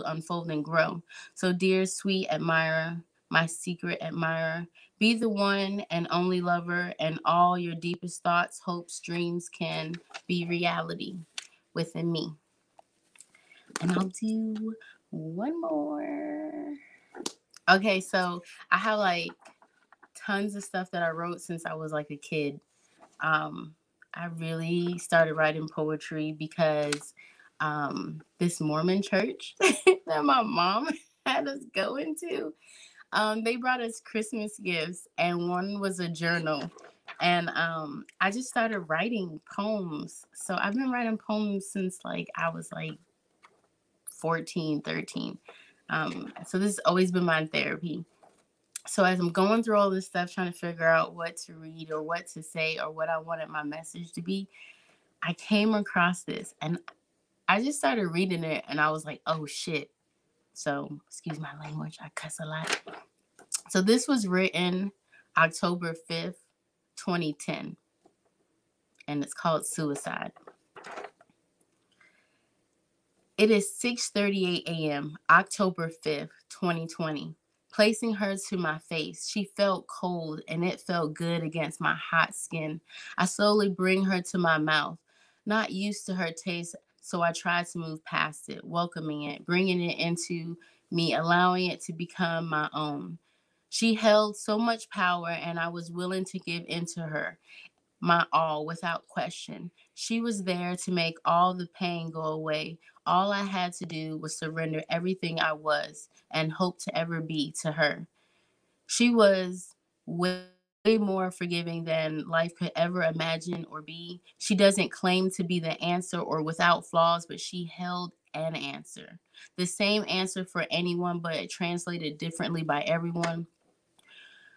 unfold, and grow. So dear sweet admirer, my secret admirer, be the one and only lover, and all your deepest thoughts, hopes, dreams can be reality within me. And I'll do one more. Okay, so I have like tons of stuff that I wrote since I was like a kid. I really started writing poetry because this Mormon church that my mom had us go into, they brought us Christmas gifts, and one was a journal. And I just started writing poems. So I've been writing poems since like I was like 14, 13. So this has always been my therapy. So as I'm going through all this stuff, trying to figure out what to read or what to say or what I wanted my message to be, I came across this and I just started reading it and I was like, oh shit. So excuse my language, I cuss a lot. So this was written October 5th, 2010, and it's called Suicide. It is 6:38 a.m., October 5th, 2020. Placing her to my face, she felt cold and it felt good against my hot skin. I slowly bring her to my mouth, not used to her taste, so I tried to move past it, welcoming it, bringing it into me, allowing it to become my own. She held so much power and I was willing to give in to her my all without question. She was there to make all the pain go away. All I had to do was surrender everything I was and hope to ever be to her. She was way more forgiving than life could ever imagine or be. She doesn't claim to be the answer or without flaws, but she held an answer. The same answer for anyone, but it translated differently by everyone.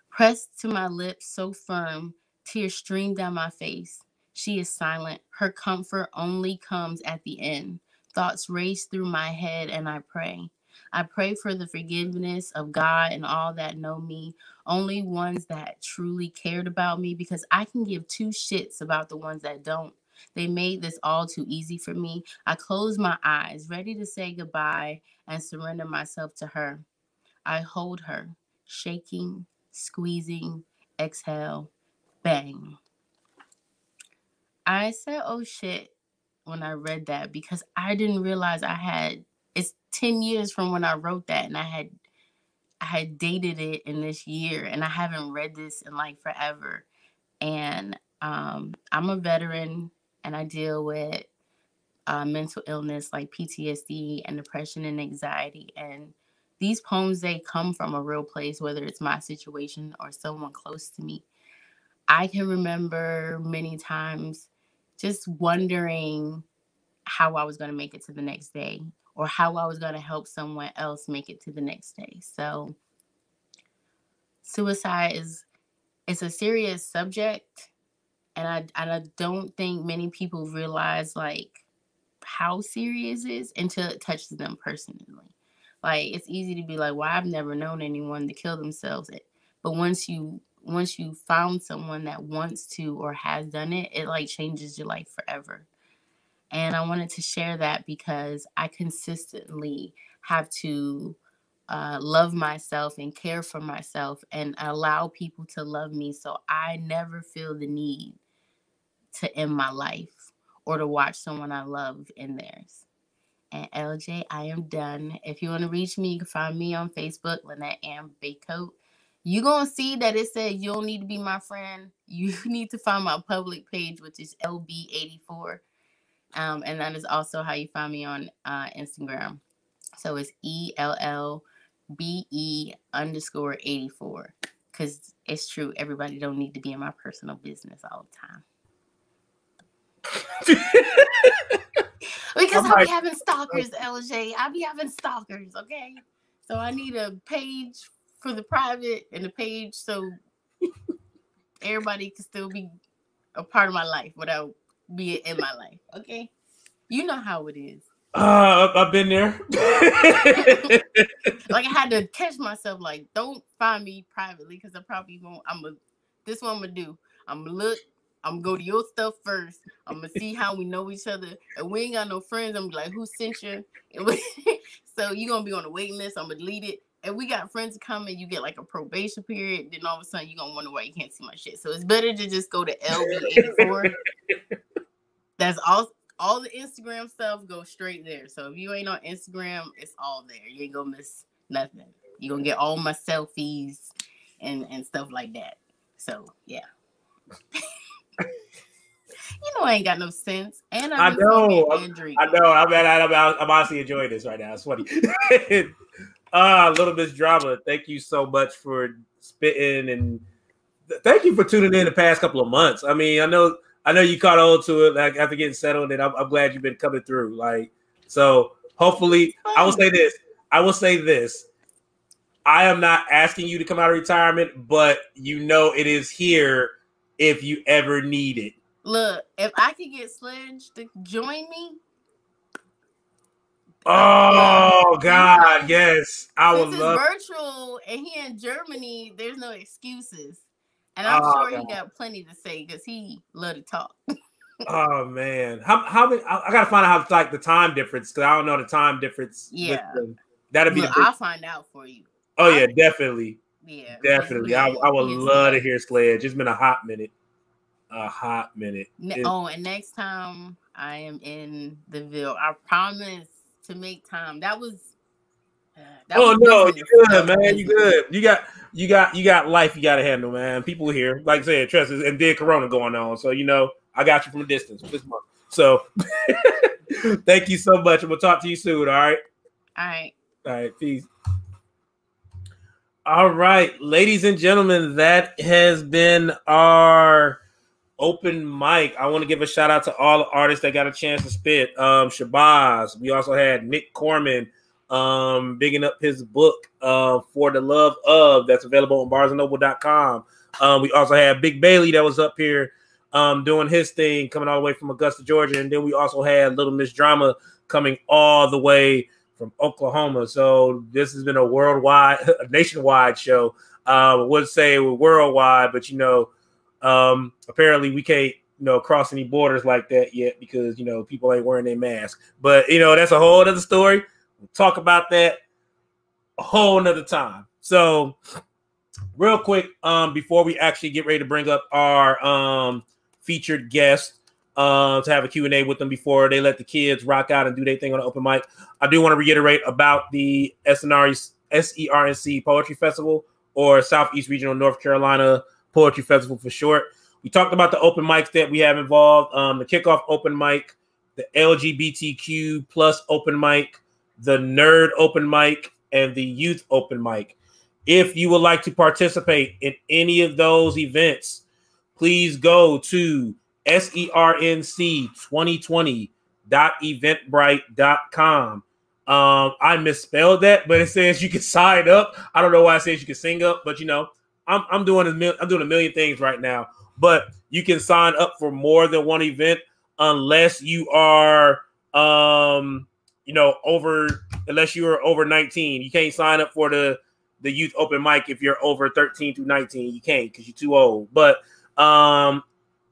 Pressed to my lips so firm, tears streamed down my face. She is silent. Her comfort only comes at the end. Thoughts race through my head and I pray. I pray for the forgiveness of God and all that know me, only ones that truly cared about me, because I can give two shits about the ones that don't. They made this all too easy for me. I close my eyes, ready to say goodbye and surrender myself to her. I hold her, shaking, squeezing, exhale, bang. I said, oh shit, when I read that because I didn't realize it's 10 years from when I wrote that and I had dated it in this year and I haven't read this in like forever. And I'm a veteran and I deal with mental illness like PTSD and depression and anxiety. And these poems, they come from a real place, whether it's my situation or someone close to me. I can remember many times just wondering how I was going to make it to the next day or how I was going to help someone else make it to the next day. So suicide it's a serious subject. And I don't think many people realize like how serious it is until it touches them personally. Like it's easy to be like, well, I've never known anyone to kill themselves. But once you found someone that wants to or has done it, it like changes your life forever. And I wanted to share that because I consistently have to love myself and care for myself and allow people to love me so I never feel the need to end my life or to watch someone I love end theirs. And LJ, I am done. If you want to reach me, you can find me on Facebook, Lynette Ann Baycoat. You're going to see that it says you don't need to be my friend. You need to find my public page, which is LB84. And that is also how you find me on Instagram. So it's ELLBE_84. Because it's true, everybody don't need to be in my personal business all the time. Because I'll be having stalkers, LJ. I'll be having stalkers, okay? So I need a page for the private and a page so everybody can still be a part of my life without being in my life, okay? You know how it is. I've been there. Like I had to catch myself, like, don't find me privately because I probably won't. This one I'm gonna do. I'm gonna look. I'm gonna go to your stuff first. I'm gonna see how we know each other. And we ain't got no friends. I'm like, who sent you? So you're gonna be on the waiting list. I'm gonna delete it. And we got friends coming. You get like a probation period. Then all of a sudden you're gonna wonder why you can't see my shit. So it's better to just go to LB84. That's all the Instagram stuff goes straight there. So if you ain't on Instagram, it's all there. You ain't gonna miss nothing. You're gonna get all my selfies and stuff like that. So yeah. You know I ain't got no sense. And I know. I'm honestly enjoying this right now. It's funny. Little Miss Drama, thank you so much for spitting, and thank you for tuning in the past couple of months. I mean, I know you caught on to it like after getting settled, and I'm glad you've been coming through. Like, so hopefully, I will say this. I am not asking you to come out of retirement, but you know it is here if you ever need it. Look, if I could get Sledge to join me. Oh God, yes. I would love virtual and he in Germany, there's no excuses. And I'm sure he got plenty to say because he love to talk. Oh man. How many I gotta find out how like the time difference because I don't know the time difference. Yeah. That'd be I'll find out for you. Oh yeah, definitely. Yeah. Definitely. I would love to hear Sledge. It's been a hot minute. And next time I am in the Ville, I promise to make time. That was no, you good, man. You good. You got life you gotta handle, man. People here, like I said, trust us, and then Corona going on. So I got you from a distance this month. So thank you so much. And we'll talk to you soon. All right. All right. Peace. All right, ladies and gentlemen, that has been our open mic. I want to give a shout out to all the artists that got a chance to spit. Shabazz. We also had Nick Corman bigging up his book For the Love Of, that's available on barsandnoble.com. We also had Big Bailey that was up here doing his thing, coming all the way from Augusta, Georgia. And then we also had Little Miss Drama coming all the way from Oklahoma. So this has been a nationwide show. I would say worldwide, but apparently we can't cross any borders like that yet because people ain't wearing their mask. But that's a whole other story. We'll talk about that a whole nother time. So real quick, before we actually get ready to bring up our featured guest to have a Q&A with them before they let the kids rock out and do their thing on the open mic, I do want to reiterate about the SERNC Poetry Festival, or Southeast Regional North Carolina Poetry Festival for short. We talked about the open mics that we have involved, the kickoff open mic, the LGBTQ plus open mic, the nerd open mic, and the youth open mic. If you would like to participate in any of those events, please go to SERNC2020.eventbrite.com. I misspelled that, but it says you can sign up. I don't know why it says you can sing up, but I'm doing a million things right now. But you can sign up for more than one event unless you are unless you are over 19. You can't sign up for the youth open mic if you're over 13 through 19. You can't because you're too old. But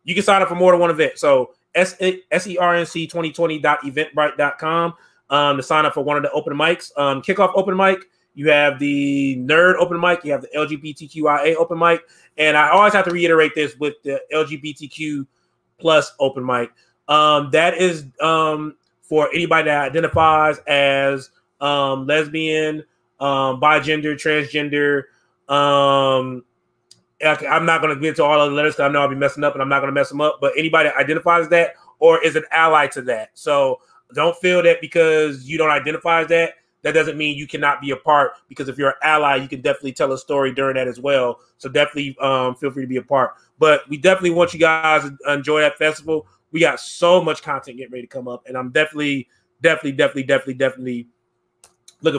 you can sign up for more than one event. So SERNC2020.eventbrite.com to sign up for one of the open mics. Kickoff open mic. You have the nerd open mic. You have the LGBTQIA open mic. And I always have to reiterate this with the LGBTQ plus open mic. That is for anybody that identifies as lesbian, bigender, transgender. I'm not going to get into all of the letters because I know I'll be messing up and I'm not going to mess them up. But anybody that identifies that, or is an ally to that. So don't feel that because you don't identify as that, that doesn't mean you cannot be a part, because if you're an ally, you can definitely tell a story during that as well. So definitely feel free to be a part. But we definitely want you guys to enjoy that festival. We got so much content getting ready to come up, and I'm definitely looking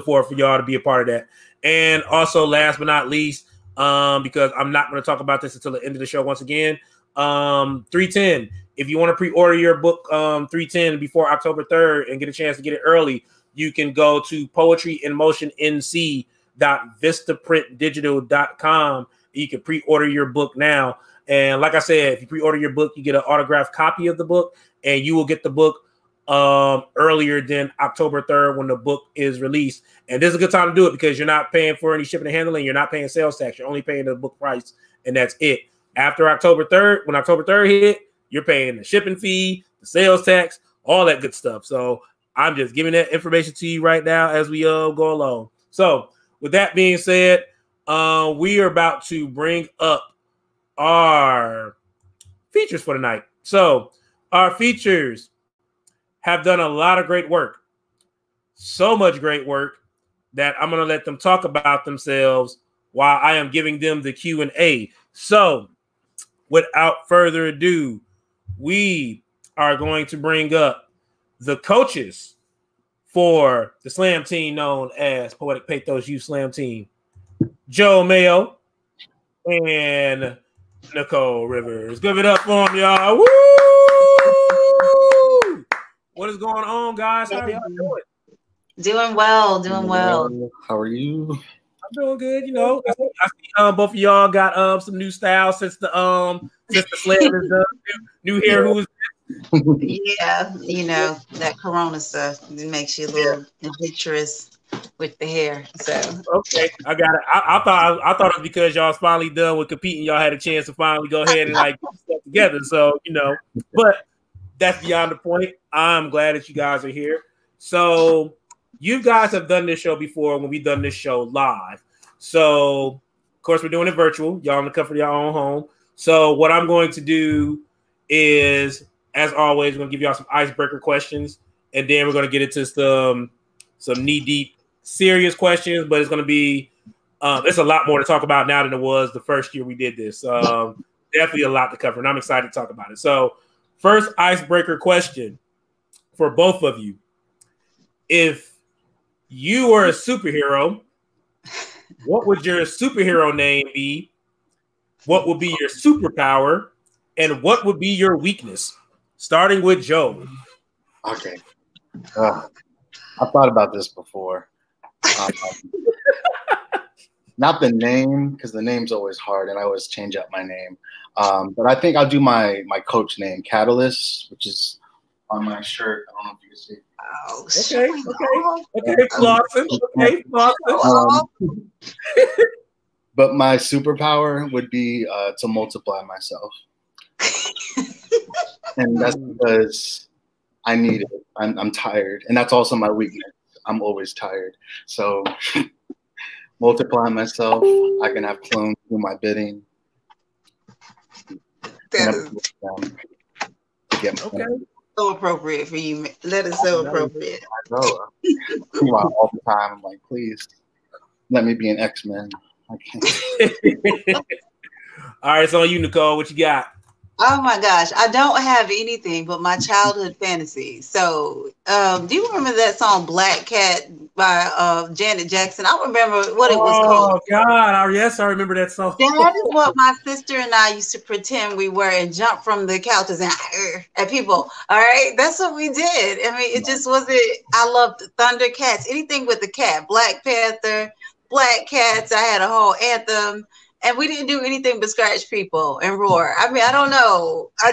forward for y'all to be a part of that. And also, last but not least, because I'm not going to talk about this until the end of the show once again, 310. If you want to pre-order your book 310 before October 3rd and get a chance to get it early, you can go to poetryinmotionnc.vistaprintdigital.com. You can pre-order your book now. And like I said, if you pre-order your book, you get an autographed copy of the book, and you will get the book earlier than October 3rd when the book is released. And this is a good time to do it because you're not paying for any shipping and handling. You're not paying sales tax. You're only paying the book price, and that's it. After October 3rd, when October 3rd hit, you're paying the shipping fee, the sales tax, all that good stuff. So I'm just giving that information to you right now as we go along. So with that being said, we are about to bring up our features for tonight. So our features have done a lot of great work. So much great work that I'm going to let them talk about themselves while I am giving them the Q&A. So without further ado, we are going to bring up the coaches for the slam team known as Poetic Pathos Youth Slam Team, Joe Mayo and Nicole Rivers. Give it up for them, y'all. Woo! What is going on, guys? How y'all doing? Doing well. How are you? I'm doing good. You know, I see both of y'all got some new styles since the slam is done. New hair. Who's Yeah, you know, that corona stuff, it makes you a little adventurous with the hair. So okay, I got it. I thought it was because y'all was finally done with competing. Y'all had a chance to finally go ahead and like put stuff together. So, you know, but that's beyond the point. I'm glad that you guys are here. So you guys have done this show before when we've done this show live. So of course we're doing it virtual. Y'all in the comfort of your own home. So what I'm going to do is, as always, we're going to give y'all some icebreaker questions, and then we're going to get into some knee-deep, serious questions, but it's going to be there's a lot more to talk about now than it was the first year we did this. Definitely a lot to cover, and I'm excited to talk about it. So first icebreaker question for both of you. If you were a superhero, what would your superhero name be? What would be your superpower? And what would be your weakness? Starting with Joe. Okay. I've thought about this before. Not the name, because the name's always hard, and I always change up my name. But I think I'll do my coach name, Catalyst, which is on my shirt. I don't know if you can see. oh, Okay, Flossin. Okay, Flossin. But my superpower would be to multiply myself. And that's because I need it. I'm tired. And that's also my weakness. I'm always tired. So multiply myself. I can have clones do my bidding. Okay. So appropriate for you. That is so appropriate. I know. All the time. I'm like, please let me be an X-Men. I can't. All right, so you, Nicole, what you got? Oh my gosh, I don't have anything but my childhood fantasy. So, do you remember that song "Black Cat" by Janet Jackson? I remember what it was called. Oh God, yes, I remember that song. That is what my sister and I used to pretend we were and jump from the couches and at people. All right, that's what we did. I mean, it just wasn't. I loved Thundercats, anything with the cat, Black Panther, Black Cats. I had a whole anthem. And we didn't do anything but scratch people and roar. I mean, I don't know. So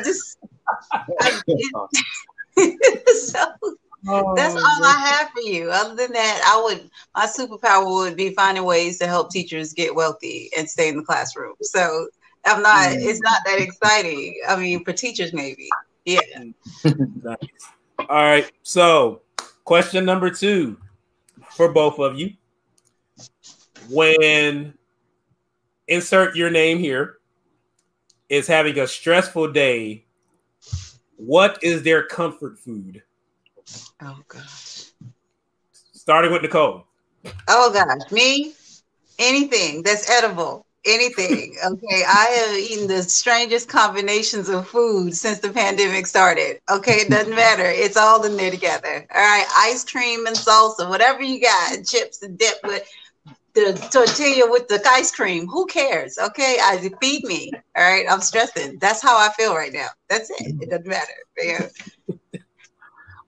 that's all I have for you. Other than that, my superpower would be finding ways to help teachers get wealthy and stay in the classroom. So it's not that exciting. I mean, for teachers, maybe. Yeah. Nice. All right. So question number 2 for both of you. When insert your name here is having a stressful day, What is their comfort food? Oh gosh. Starting with Nicole. Oh gosh, me? Anything that's edible. Anything. Okay. I have eaten the strangest combinations of food since the pandemic started. Okay, it doesn't matter. It's all in there together. All right. Ice cream and salsa, whatever you got, and chips and dip with the tortilla with the ice cream. Who cares? Okay. Feed me. All right. I'm stressing. That's how I feel right now. That's it. It doesn't matter. Yeah.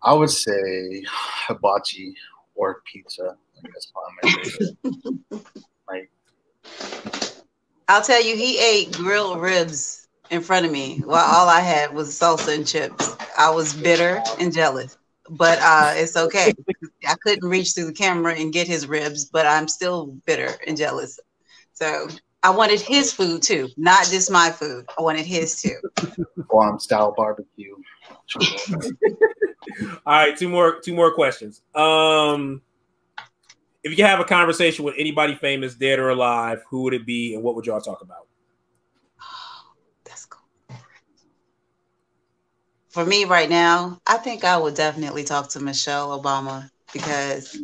I would say hibachi or pizza. I guess my favorite. Like, I'll tell you, he ate grilled ribs in front of me while all I had was salsa and chips. I was bitter and jealous, but it's okay. I couldn't reach through the camera and get his ribs, but I'm still bitter and jealous. So I wanted his food too, not just my food. I wanted his too. Guam style barbecue. All right, two more questions. If you could have a conversation with anybody famous, dead or alive, who would it be, and what would y'all talk about? That's cool. For me right now, I think I would definitely talk to Michelle Obama because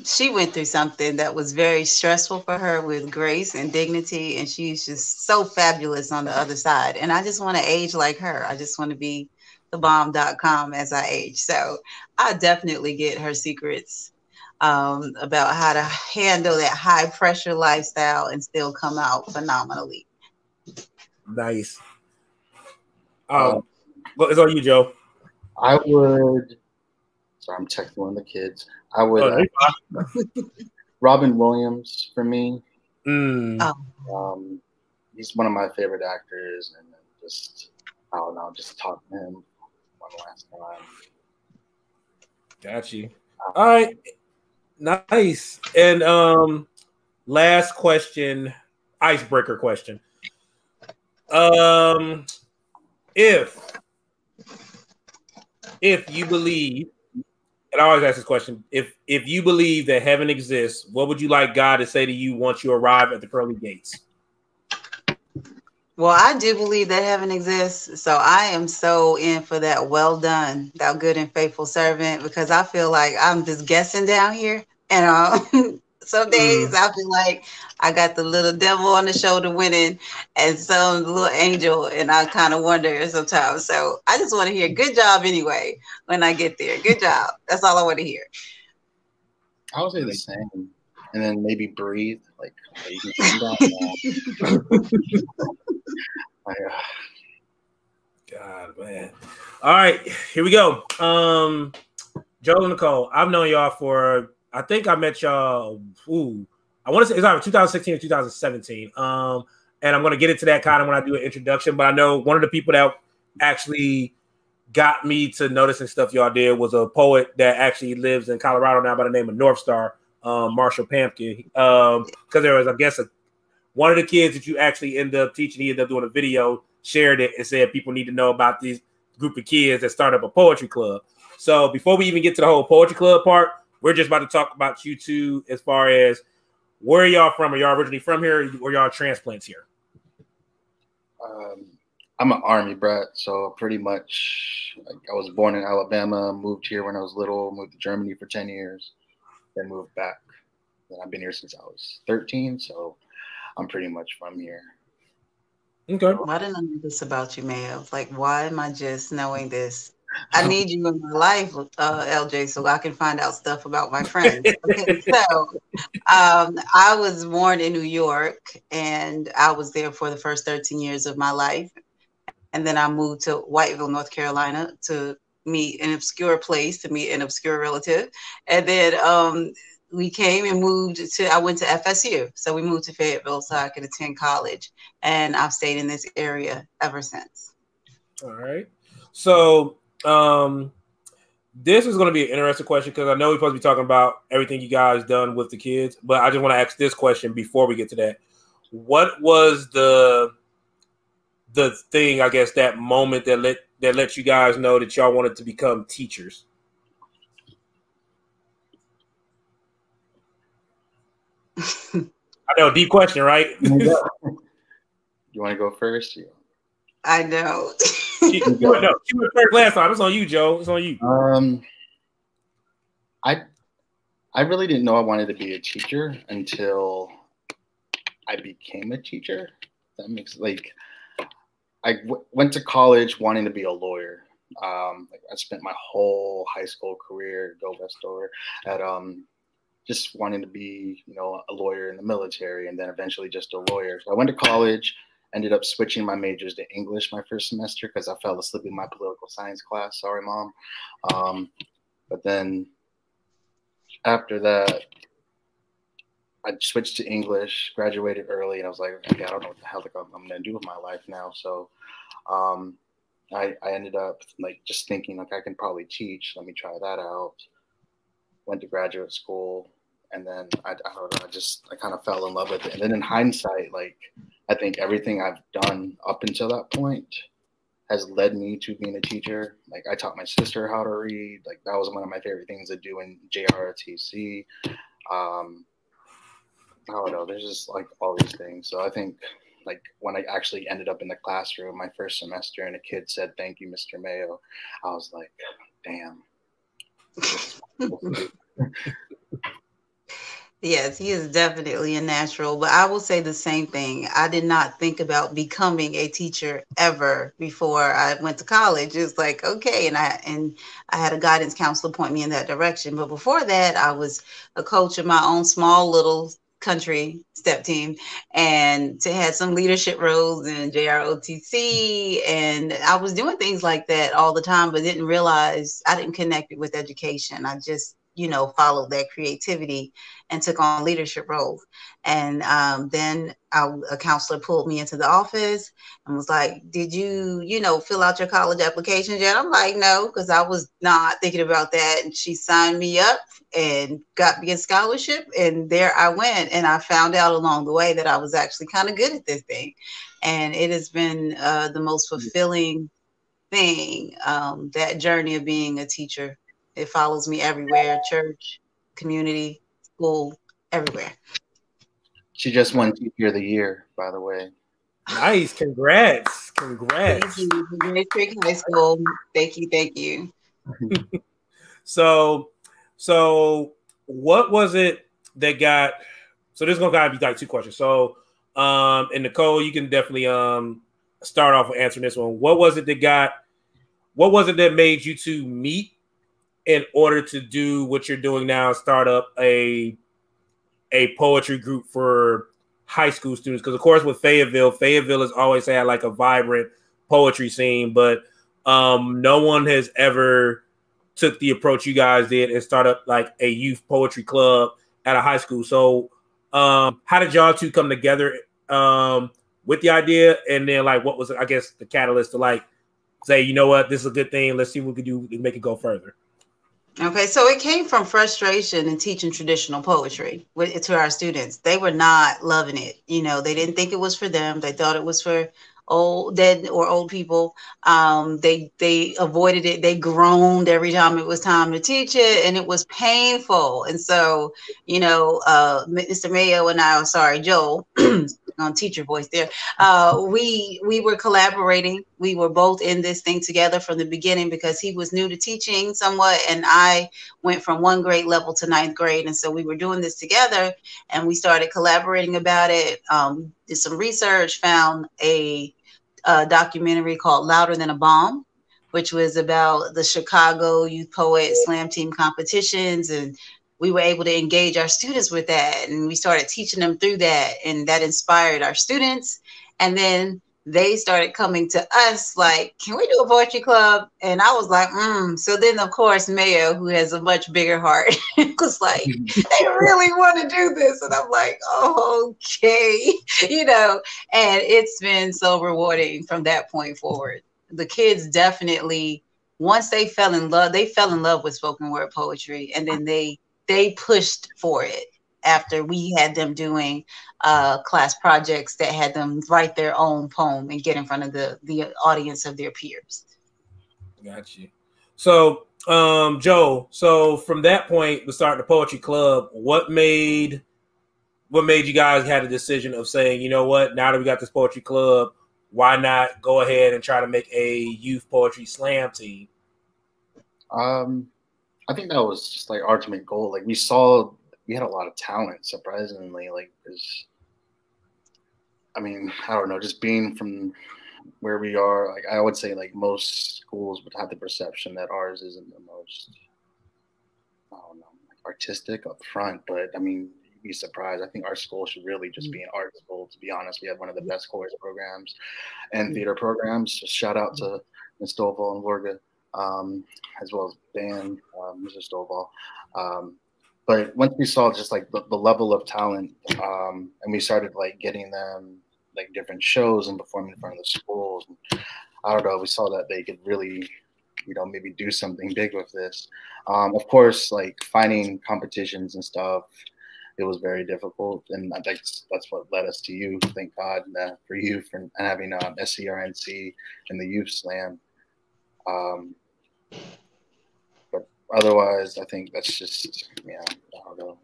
she went through something that was very stressful for her with grace and dignity, and she's just so fabulous on the other side. And I just want to age like her. I just want to be thebomb.com as I age. So I definitely get her secrets about how to handle that high pressure lifestyle and still come out phenomenally. Nice. It's on you, Joe. I would. Sorry, I'm texting one of the kids. I would. Robin Williams for me. He's one of my favorite actors, and just I don't know, just talk to him one last time. Got you. All right. Nice. And last question, icebreaker question. If you believe, and I always ask this question, if you believe that heaven exists, what would you like God to say to you once you arrive at the pearly gates? Well, I do believe that heaven exists. So I am so in for that. Well done, thou good and faithful servant, because I feel like I'm just guessing down here. And some days I feel like I got the little devil on the shoulder winning and some little angel. And I kind of wonder sometimes. So I just want to hear good job anyway when I get there. Good job. That's all I want to hear. I would say the same. And then maybe breathe. Like you can come down. God, man. All right, here we go. Joe and Nicole, I've known y'all for, I think I met y'all, I want to say it's either 2016 or 2017. And I'm going to get into that kind of when I do an introduction, but I know one of the people that actually got me to noticing stuff y'all did was a poet that actually lives in Colorado now by the name of North Star, Marshall Pampkin. Because there was, I guess, one of the kids that you actually end up teaching, he ended up doing a video, shared it, and said people need to know about these group of kids that start up a poetry club. So before we even get to the whole poetry club part, we're just about to talk about you two as far as where are y'all from? Are y'all originally from here or y'all transplants here? I'm an Army brat, so pretty much like I was born in Alabama, moved here when I was little, moved to Germany for 10 years, then moved back. And I've been here since I was 13, so I'm pretty much from here. Okay. Why didn't I know this about you, Mayo? Like, why am I just knowing this? I need you in my life, LJ, so I can find out stuff about my friends. Okay, so I was born in New York, and I was there for the first 13 years of my life. And then I moved to Whiteville, North Carolina to meet an obscure place, to meet an obscure relative. And then we came and I went to FSU. So we moved to Fayetteville so I could attend college. And I've stayed in this area ever since. All right. So this is going to be an interesting question because I know we're supposed to be talking about everything you guys done with the kids, but I just want to ask this question before we get to that. What was the thing, I guess, that moment that let you guys know that y'all wanted to become teachers? I know, deep question, right? You want to go first? Yeah. I know. She went first last time. It's on you, Joe. It's on you. I really didn't know I wanted to be a teacher until I became a teacher. That makes I went to college wanting to be a lawyer. I spent my whole high school career, go Vestor, at just wanting to be, a lawyer in the military, and then eventually just a lawyer. So I went to college, ended up switching my majors to English my first semester because I fell asleep in my political science class. Sorry, Mom. But then after that, I switched to English, graduated early, and I was like, okay, I don't know what the hell I'm going to do with my life now. So I ended up just thinking, okay, I can probably teach. Let me try that out. Went to graduate school, and then I don't know, I kind of fell in love with it. And then in hindsight, I think everything I've done up until that point has led me to being a teacher. I taught my sister how to read. That was one of my favorite things to do in JROTC. I don't know. There's just all these things. So I think when I actually ended up in the classroom my first semester and a kid said, "Thank you, Mr. Mayo," I was like, damn. Yes, he is definitely a natural, but I will say the same thing. I did not think about becoming a teacher ever before I went to college. It was okay, and I had a guidance counselor point me in that direction. But before that, I was a coach of my own small little country step team, and had some leadership roles in JROTC, and I was doing things like that all the time, but didn't realize I didn't connect it with education. I just followed that creativity and took on leadership roles. And then a counselor pulled me into the office and was like, "Did you, fill out your college applications yet?" I'm like, "No," because I was not thinking about that. And she signed me up and got me a scholarship. And there I went. And I found out along the way that I was actually kind of good at this thing. And it has been the most fulfilling thing, that journey of being a teacher. It follows me everywhere, church, community, school, everywhere. She just won Teacher of the Year, by the way. Nice. Congrats. Thank you. Great Creek High School. Thank you. So what was it that got, so this is going to be two questions. So, and Nicole, you can definitely start off with answering this one. What was it that made you two meet in order to do what you're doing now, start up a poetry group for high school students? Because of course with Fayetteville has always had a vibrant poetry scene, but no one has ever took the approach you guys did and start up a youth poetry club at a high school. So how did y'all two come together with the idea? And then what was, I guess, the catalyst to say, you know what, this is a good thing, let's see what we can do to make it go further? Okay, so it came from frustration in teaching traditional poetry to our students. They were not loving it. They didn't think it was for them. They thought it was for dead or old people. They avoided it. They groaned every time it was time to teach it, and it was painful. And so, Mr. Mayo and I, Joel, on teacher voice there, we were collaborating. We were both in this thing together from the beginning because he was new to teaching somewhat, and I went from 1 grade level to 9th grade. And so we were doing this together, and we started collaborating about it. Did some research, found a documentary called Louder Than a Bomb, which was about the Chicago Youth Poet Slam Team competitions. And we were able to engage our students with that. And we started teaching them through that. And that inspired our students. And then they started coming to us can we do a poetry club? And I was like, So then, of course, Mayo, who has a much bigger heart, was like, they really want to do this. And I'm like, oh, okay. And it's been so rewarding from that point forward. The kids definitely, once they fell in love with spoken word poetry. And then they pushed for it after we had them doing class projects that had them write their own poem and get in front of the audience of their peers. Got you. So, Joe, so from that point, we started the poetry club. What made you guys have the decision of saying, you know what, now that we got this poetry club, why not go ahead and try to make a youth poetry slam team? I think that was just like our ultimate goal. Like we had a lot of talent, surprisingly. Like, I don't know, just being from where we are, like I would say, like most schools would have the perception that ours isn't the most, I don't know, like artistic up front. But I mean, you'd be surprised. I think our school should really just be an art school. To be honest, we have one of the best chorus programs and theater programs. So shout out to Ms. Stovall and Vorga. As well as Dan, Mr. Stovall. But once we saw just like the level of talent, and we started like getting them like different shows and performing in front of the schools, I don't know, we saw that they could really, maybe do something big with this. Of course, like finding competitions and stuff, it was very difficult, and I think that's what led us to you. Thank God for you for having SCRNC and the Youth Slam. But otherwise, I think that's just, I don't know.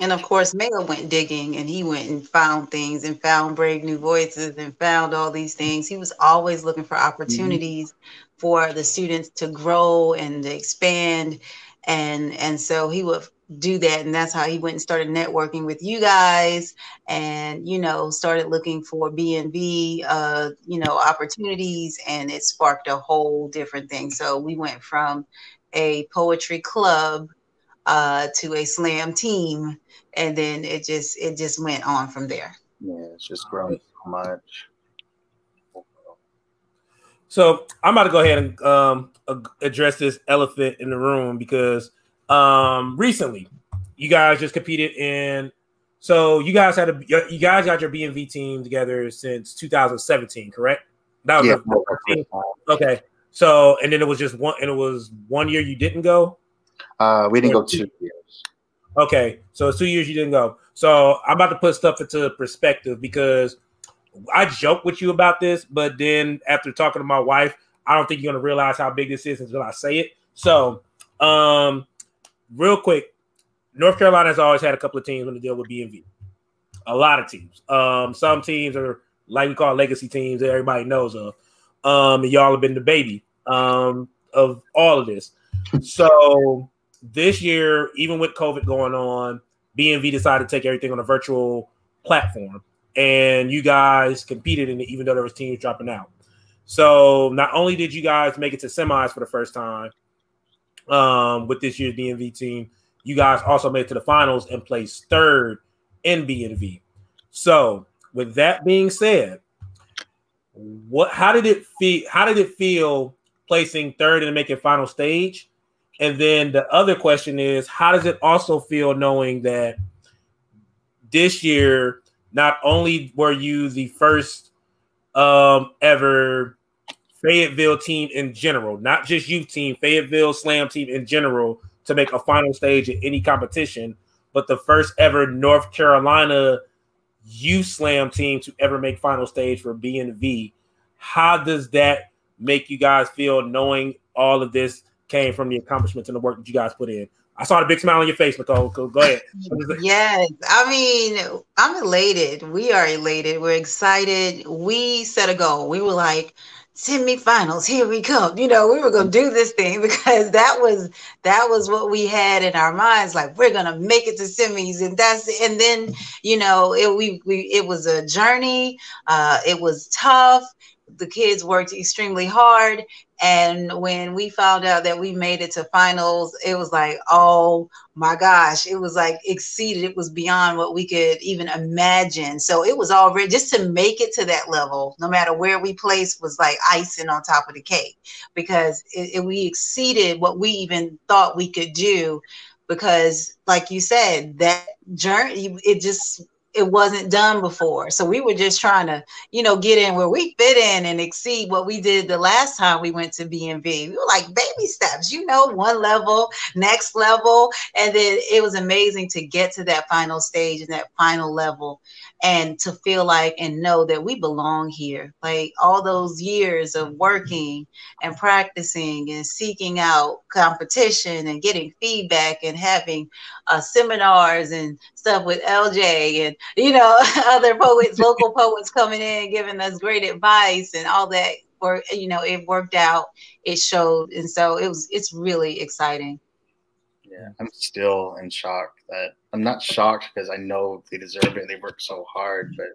And of course, Mayo went digging, and he went and found things and found Brave New Voices and found all these things. He was always looking for opportunities for the students to grow and to expand. And so he would do that. And that's how he went and started networking with you guys and, started looking for B&B, opportunities. And it sparked a whole different thing. So we went from a poetry club to a slam team, and then it just went on from there. Yeah, it's just grown so much. So I'm about to go ahead and address this elephant in the room because recently you guys just competed in. So you guys got your B&V team together since 2017, correct? That was okay. So and then it was just one, and it was 1 year you didn't go. We didn't go 2 years. Okay, so it's 2 years you didn't go. So I'm about to put stuff into perspective because I joke with you about this, but then after talking to my wife, I don't think you're gonna realize how big this is until I say it. So, real quick, North Carolina has always had a couple of teams when they deal with B&V. A lot of teams. Some teams are like we call legacy teams that everybody knows of. And y'all have been the baby of all of this. So this year, even with COVID going on, B&V decided to take everything on a virtual platform, and you guys competed in it, even though there was teams dropping out. So not only did you guys make it to semis for the first time with this year's B&V team, you guys also made it to the finals and placed third in B&V. So with that being said, how did it feel? How did it feel placing third and making final stage? And then the other question is, how does it also feel knowing that this year, not only were you the first ever Fayetteville team in general, not just youth team, Fayetteville Slam team in general, to make a final stage at any competition, but the first ever North Carolina youth Slam team to ever make final stage for B&V. How does that make you guys feel knowing all of this came from the accomplishments and the work that you guys put in? I saw the big smile on your face, Nicole. Go ahead. Yes. I mean, I'm elated. We are elated. We're excited. We set a goal. We were like, semifinals, here we come. We were going to do this thing because that was what we had in our minds. Like, we're going to make it to semis. And then, it was a journey. It was tough. The kids worked extremely hard. And when we found out that we made it to finals, it was like, oh my gosh, it was like exceeded. It was beyond what we could even imagine. So it was already, just to make it to that level, no matter where we placed, was like icing on top of the cake, because we exceeded what we even thought we could do. Because like you said, that journey, it wasn't done before. So we were just trying to, get in where we fit in and exceed what we did the last time we went to B&V. We were like baby steps, one level, next level. And then it was amazing to get to that final stage and that final level. and to feel like and know that we belong here. Like all those years of working and practicing and seeking out competition and getting feedback and having seminars and stuff with LJ and, you know, other poets, local poets coming in, giving us great advice and all that. Or, you know, it worked out, it showed. And so it's really exciting. Yeah, I'm still in shock that I'm not shocked because I know they deserve it. They work so hard, but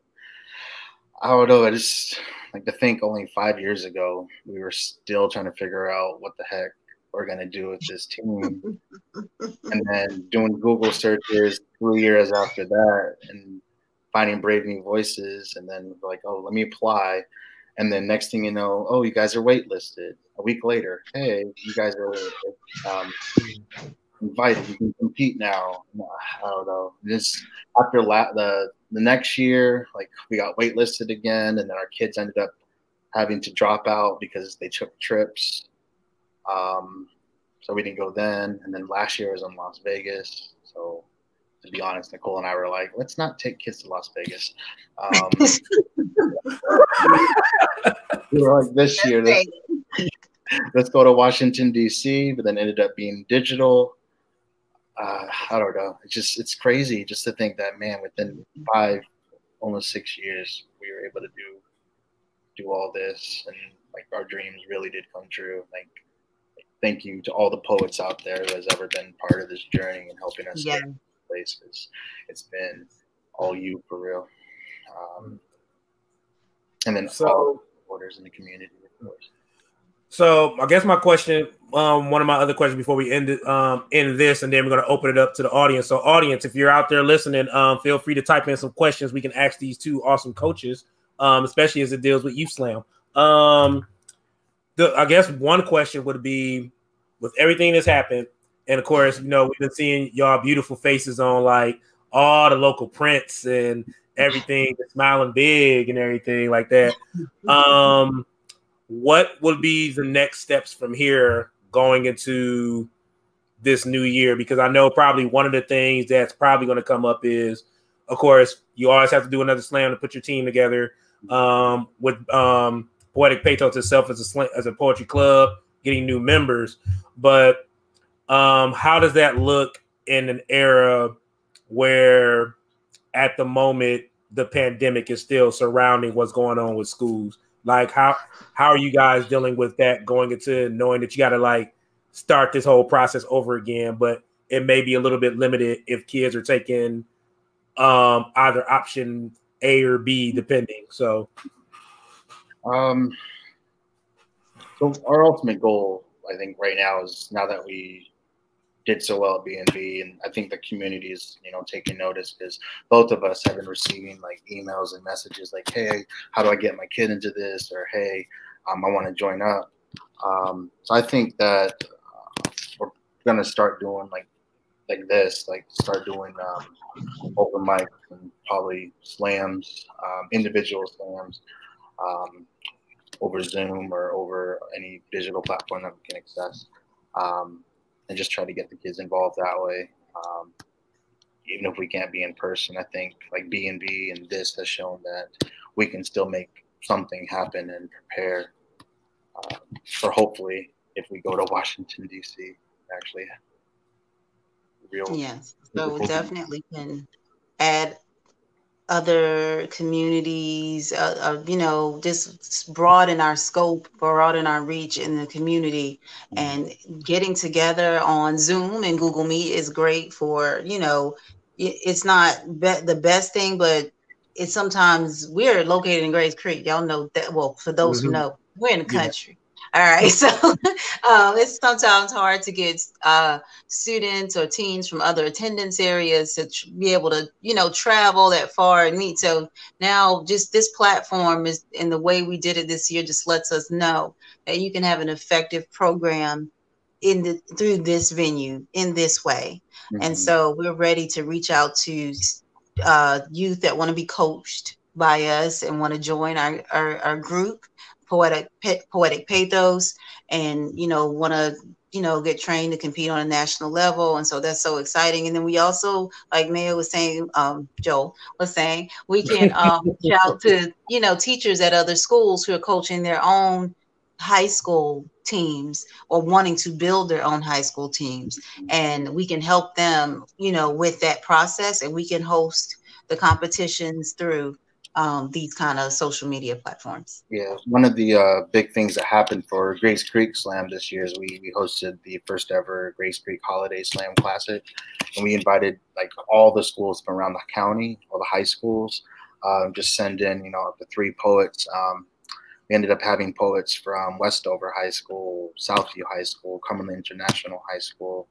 I don't know. I just like to think only 5 years ago we were still trying to figure out what the heck we're gonna do with this team, and then doing Google searches 3 years after that, and finding brave new voices, and then like, oh, let me apply, and then next thing you know, oh, you guys are waitlisted. A week later, hey, you guys are invited. You can compete now. I don't know. Just after the next year, like we got waitlisted again, and then our kids ended up having to drop out because they took trips. So we didn't go then. And then last year was in Las Vegas. So to be honest, Nicole and I were like, let's not take kids to Las Vegas. We were like, this year, let's go to Washington, D.C., but then ended up being digital. I don't know. It's crazy just to think that, man, within 5, almost 6 years, we were able to do all this, and like our dreams really did come true. Like, thank you to all the poets out there who has ever been part of this journey and helping us get to this place, because it's been all you for real. And then all supporters in the community, of course. So I guess my question, one of my other questions before we end this, and then we're going to open it up to the audience. So audience, if you're out there listening, feel free to type in some questions we can ask these two awesome coaches, especially as it deals with Youth Slam. I guess one question would be, with everything that's happened, and of course, you know, we've been seeing y'all beautiful faces on like all the local prints and everything, smiling big and everything like that. What would be the next steps from here going into this new year? Because I know probably one of the things that's probably going to come up is, of course, you always have to do another slam to put your team together. With Poetic Pathos itself as a poetry club, getting new members. But how does that look in an era where at the moment the pandemic is still surrounding what's going on with schools? Like how are you guys dealing with that, going into knowing that you got to like start this whole process over again, but it may be a little bit limited if kids are taking either option A or B, depending. So our ultimate goal, I think, right now is, now that we did so well at B&B, and I think the community is, you know, taking notice, because both of us have been receiving like emails and messages like, hey, how do I get my kid into this? Or, hey, I want to join up. So I think that we're going to start doing like this, like start doing open mics and probably slams, individual slams, over Zoom or over any digital platform that we can access. And just try to get the kids involved that way. Even if we can't be in person, I think like B&B and this has shown that we can still make something happen and prepare for, hopefully, if we go to Washington, D.C., actually real. Yes, so we definitely can add other communities, you know, just broaden our scope, broaden our reach in the community. And getting together on Zoom and Google Meet is great for, you know, it's not the best thing, but it's sometimes, we're located in Grays Creek. Y'all know that. Well, for those who know, we're in the country. All right, so it's sometimes hard to get students or teens from other attendance areas to be able to, you know, travel that far and meet. So now just this platform is, and the way we did it this year, just lets us know that you can have an effective program through this venue in this way. And so we're ready to reach out to youth that want to be coached by us and want to join our group, Poetic Pathos, and, you know, want to, get trained to compete on a national level. And so that's so exciting. And then we also, like Mayo was saying, Joel was saying, we can shout to, teachers at other schools who are coaching their own high school teams or wanting to build their own high school teams. And we can help them, with that process, and we can host the competitions through these kind of social media platforms. Yeah, one of the big things that happened for Grace Creek Slam this year is we hosted the first ever Grace Creek Holiday Slam Classic, and we invited like all the schools from around the county, all the high schools, just send in up to 3 poets. We ended up having poets from Westover High School, Southview High School, Cumberland International High School.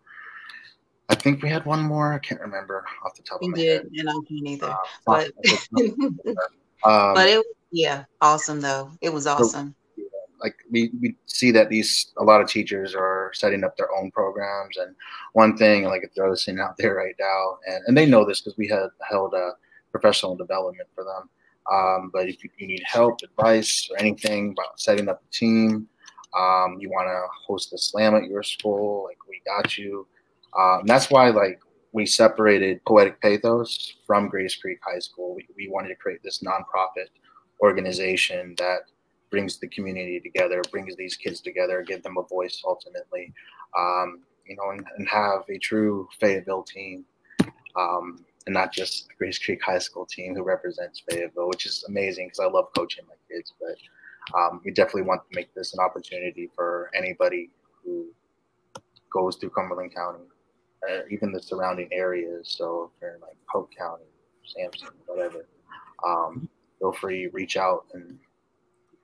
I think we had one more. I can't remember off the top of my head. And I can't either. But but it was, awesome though. It was awesome. Like we see that a lot of teachers are setting up their own programs, and one thing, like, throw this in out there right now, and they know this because we had held a professional development for them. But if you need help, advice, or anything about setting up a team, you want to host a slam at your school, like, we got you. And that's why, like, we separated Poetic Pathos from Grace Creek High School. We wanted to create this nonprofit organization that brings the community together, brings these kids together, give them a voice ultimately, and have a true Fayetteville team, and not just the Grace Creek High School team who represents Fayetteville, which is amazing because I love coaching my kids. But we definitely want to make this an opportunity for anybody who goes through Cumberland County, even the surrounding areas. So if you're in like Polk County, Sampson, whatever, feel free, reach out, and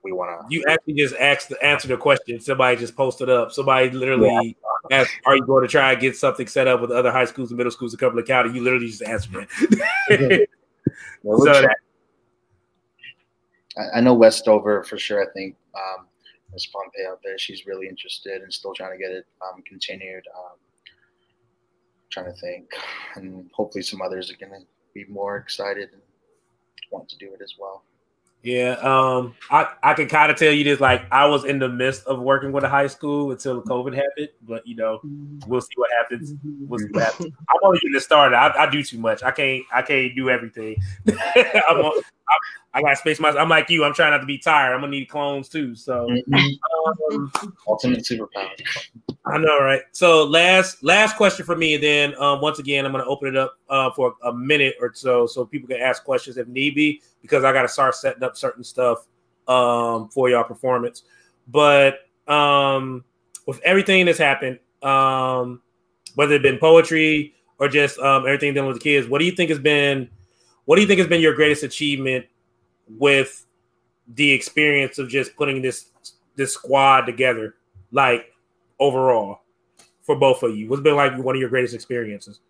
we want to. You actually just answer the question. Somebody just posted up. Somebody literally asked, "Are you going to try and get something set up with other high schools and middle schools in Cumberland County?" You literally just answered that. I know Westover for sure. I think Ms. Pompey out there, she's really interested and still trying to get it continued. Trying to think, and hopefully some others are going to be more excited and want to do it as well. Yeah, I can kind of tell you this, like, I was in the midst of working with a high school until COVID happened, but we'll see what happens. We'll see what happens. I'm only getting started. I do too much. I can't do everything. I got to space myself. I'm like you. I'm trying not to be tired. I'm gonna need clones too. So ultimate superpower. I know, right? So last question for me, and then once again, I'm gonna open it up for a minute or so people can ask questions if need be, because I got to start setting up certain stuff for y'all performance. But with everything that's happened, whether it been poetry or just everything dealing with the kids, what do you think has been your greatest achievement with the experience of just putting this squad together, like, overall, for both of you? What's been like one of your greatest experiences?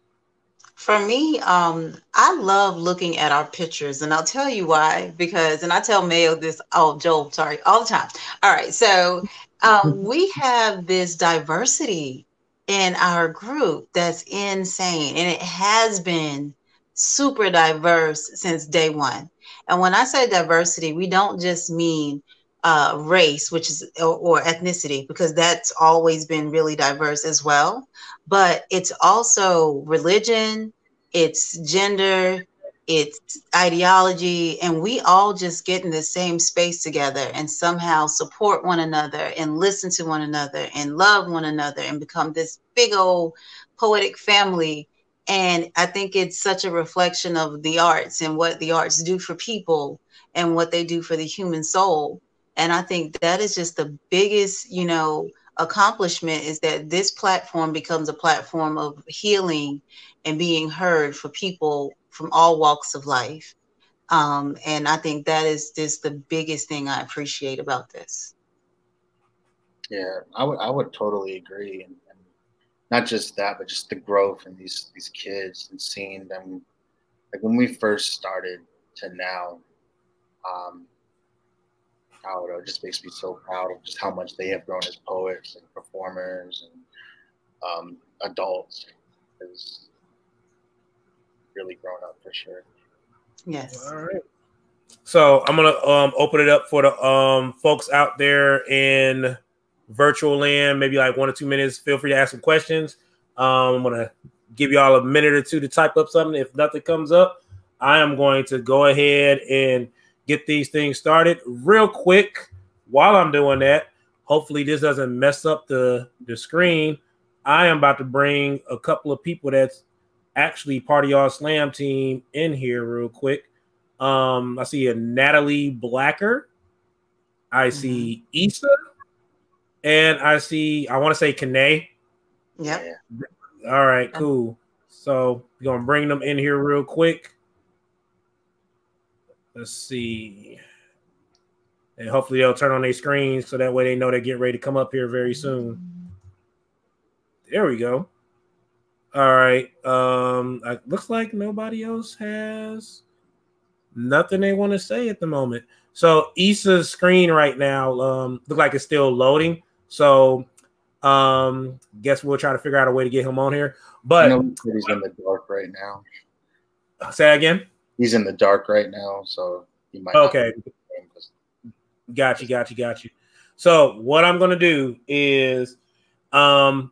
For me, I love looking at our pictures, and I'll tell you why, and I tell Mayo this, Joel, sorry, all the time. All right, so we have this diversity in our group that's insane, and it has been super diverse since day one. And when I say diversity, we don't just mean race, which is or ethnicity, because that's always been really diverse as well. But it's also religion, it's gender, it's ideology, and we all just get in the same space together and somehow support one another and listen to one another and love one another and become this big old poetic family. And I think it's such a reflection of the arts and what the arts do for people and what they do for the human soul. And I think that is just the biggest, accomplishment, is that this platform becomes a platform of healing and being heard for people from all walks of life. And I think that is just the biggest thing I appreciate about this. Yeah, I would totally agree. And not just that, but just the growth in these kids and seeing them, like, when we first started to now, I don't know, it just makes me so proud of just how much they have grown as poets and performers and adults. Has really grown up for sure. Yes. All right. So I'm gonna open it up for the folks out there in virtual land, maybe like 1 or 2 minutes. Feel free to ask some questions. I'm going to give y'all a minute or two to type up something. If nothing comes up, I am going to go ahead and get these things started real quick. While I'm doing that, hopefully this doesn't mess up the screen. I am about to bring a couple of people that's actually part of y'all slam team in here real quick. I see a Natalie Blacker. I see Issa. And I want to say Kane. Yep. All right, cool. So we're going to bring them in here real quick. Let's see. And hopefully they'll turn on their screens so that way they know they're getting ready to come up here very soon. There we go. All right. Looks like nobody else has nothing they want to say at the moment. So Issa's screen right now look like it's still loading. So guess we'll try to figure out a way to get him on here. But I know he's in the dark right now. Say that again. He's in the dark right now, so he might. Okay. Got you. So what I'm gonna do is let me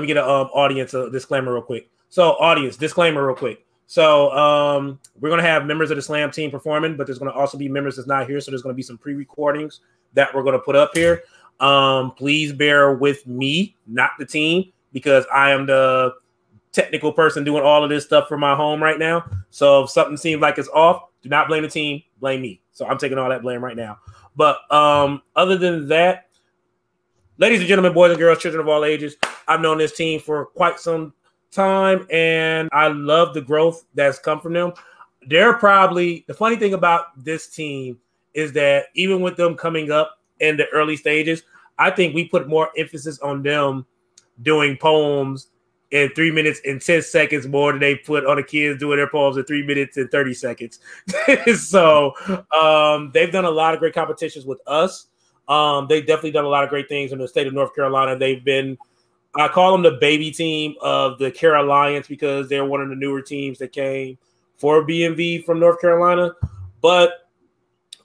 get an audience disclaimer real quick. So audience disclaimer real quick. So we're gonna have members of the slam team performing, but there's gonna also be members that's not here. So there's gonna be some pre-recordings that we're gonna put up here. Please bear with me, not the team, because I am the technical person doing all of this stuff from my home right now. So if something seems like it's off, do not blame the team, blame me. So I'm taking all that blame right now. But other than that, ladies and gentlemen, boys and girls, children of all ages, I've known this team for quite some time, and I love the growth that's come from them. The funny thing about this team is that even with them coming up in the early stages, I think we put more emphasis on them doing poems in 3 minutes and 10 seconds more than they put on the kids doing their poems in 3 minutes and 30 seconds. So they've done a lot of great competitions with us. They've definitely done a lot of great things in the state of North Carolina. I call them the baby team of the Carolians because they're one of the newer teams that came for BMV from North Carolina. But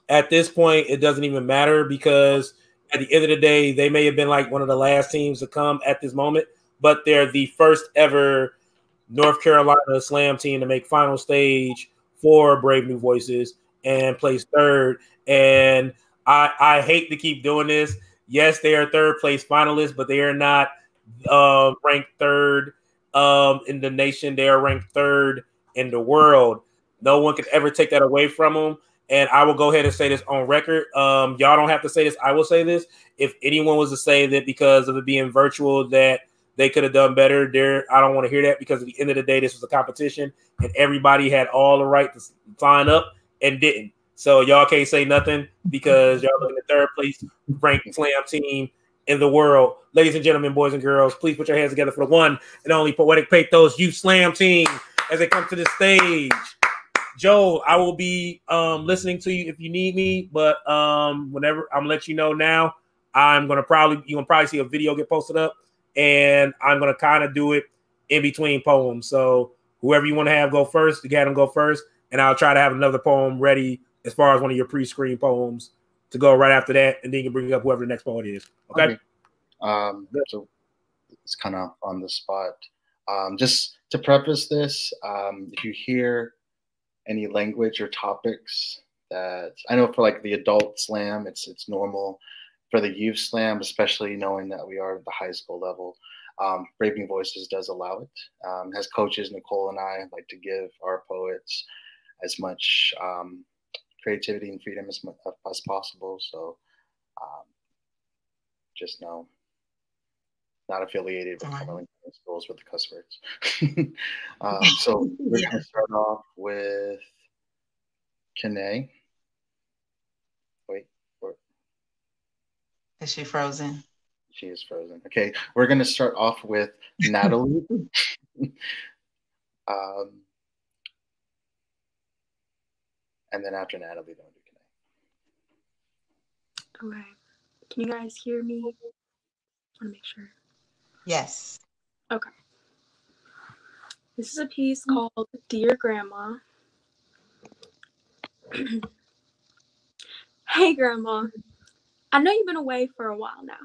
at this point, it doesn't even matter because at the end of the day, they may have been like one of the last teams to come at this moment, but they're the first ever North Carolina slam team to make final stage for Brave New Voices and place third. And I hate to keep doing this. Yes, they are third place finalists, but they are not ranked third in the nation. They are ranked third in the world. No one can ever take that away from them. And I will go ahead and say this on record. Y'all don't have to say this. I will say this. If anyone was to say that because of it being virtual that they could have done better, I don't want to hear that because at the end of the day, this was a competition and everybody had all the right to sign up and didn't. So y'all can't say nothing because y'all looking at third place ranked slam team in the world. Ladies and gentlemen, boys and girls, please put your hands together for the one and only Poetic Pathos Youth Slam team as they come to the stage. Joe, I will be listening to you if you need me, but whenever I'm gonna let you know now, you're gonna probably see a video get posted up, and I'm gonna kind of do it in between poems. So whoever you want to have go first, you got them go first, and I'll try to have another poem ready as far as one of your pre-screen poems to go right after that, and then you can bring up whoever the next poet is. Okay. So it's kind of on the spot. Just to preface this, if you hear any language or topics that I know for like the adult slam, it's normal. For the youth slam, especially knowing that we are at the high school level, Brave New Voices does allow it. As coaches, Nicole and I like to give our poets as much creativity and freedom as possible. So just know, not affiliated with Cumberland schools with the cuss words. So we're going to start off with Kane. Wait. Is she frozen? She is frozen. Okay, we're going to start off with Natalie. And then after Natalie, then we'll do Kane. Okay. Can you guys hear me? I want to make sure. Yes. Okay. This is a piece called Dear Grandma. Hey, Grandma. I know you've been away for a while now.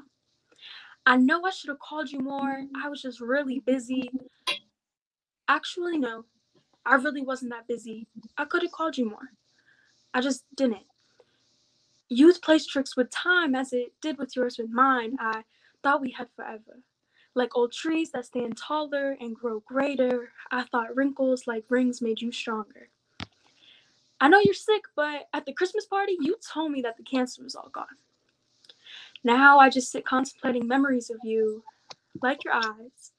I know I should have called you more. I was just really busy. Actually, no. I really wasn't that busy. I could have called you more. I just didn't. Youth plays tricks with time as it did with yours with mine. I thought we had forever. Like old trees that stand taller and grow greater, I thought wrinkles like rings made you stronger. I know you're sick, but at the Christmas party, you told me that the cancer was all gone. Now I just sit contemplating memories of you, like your eyes.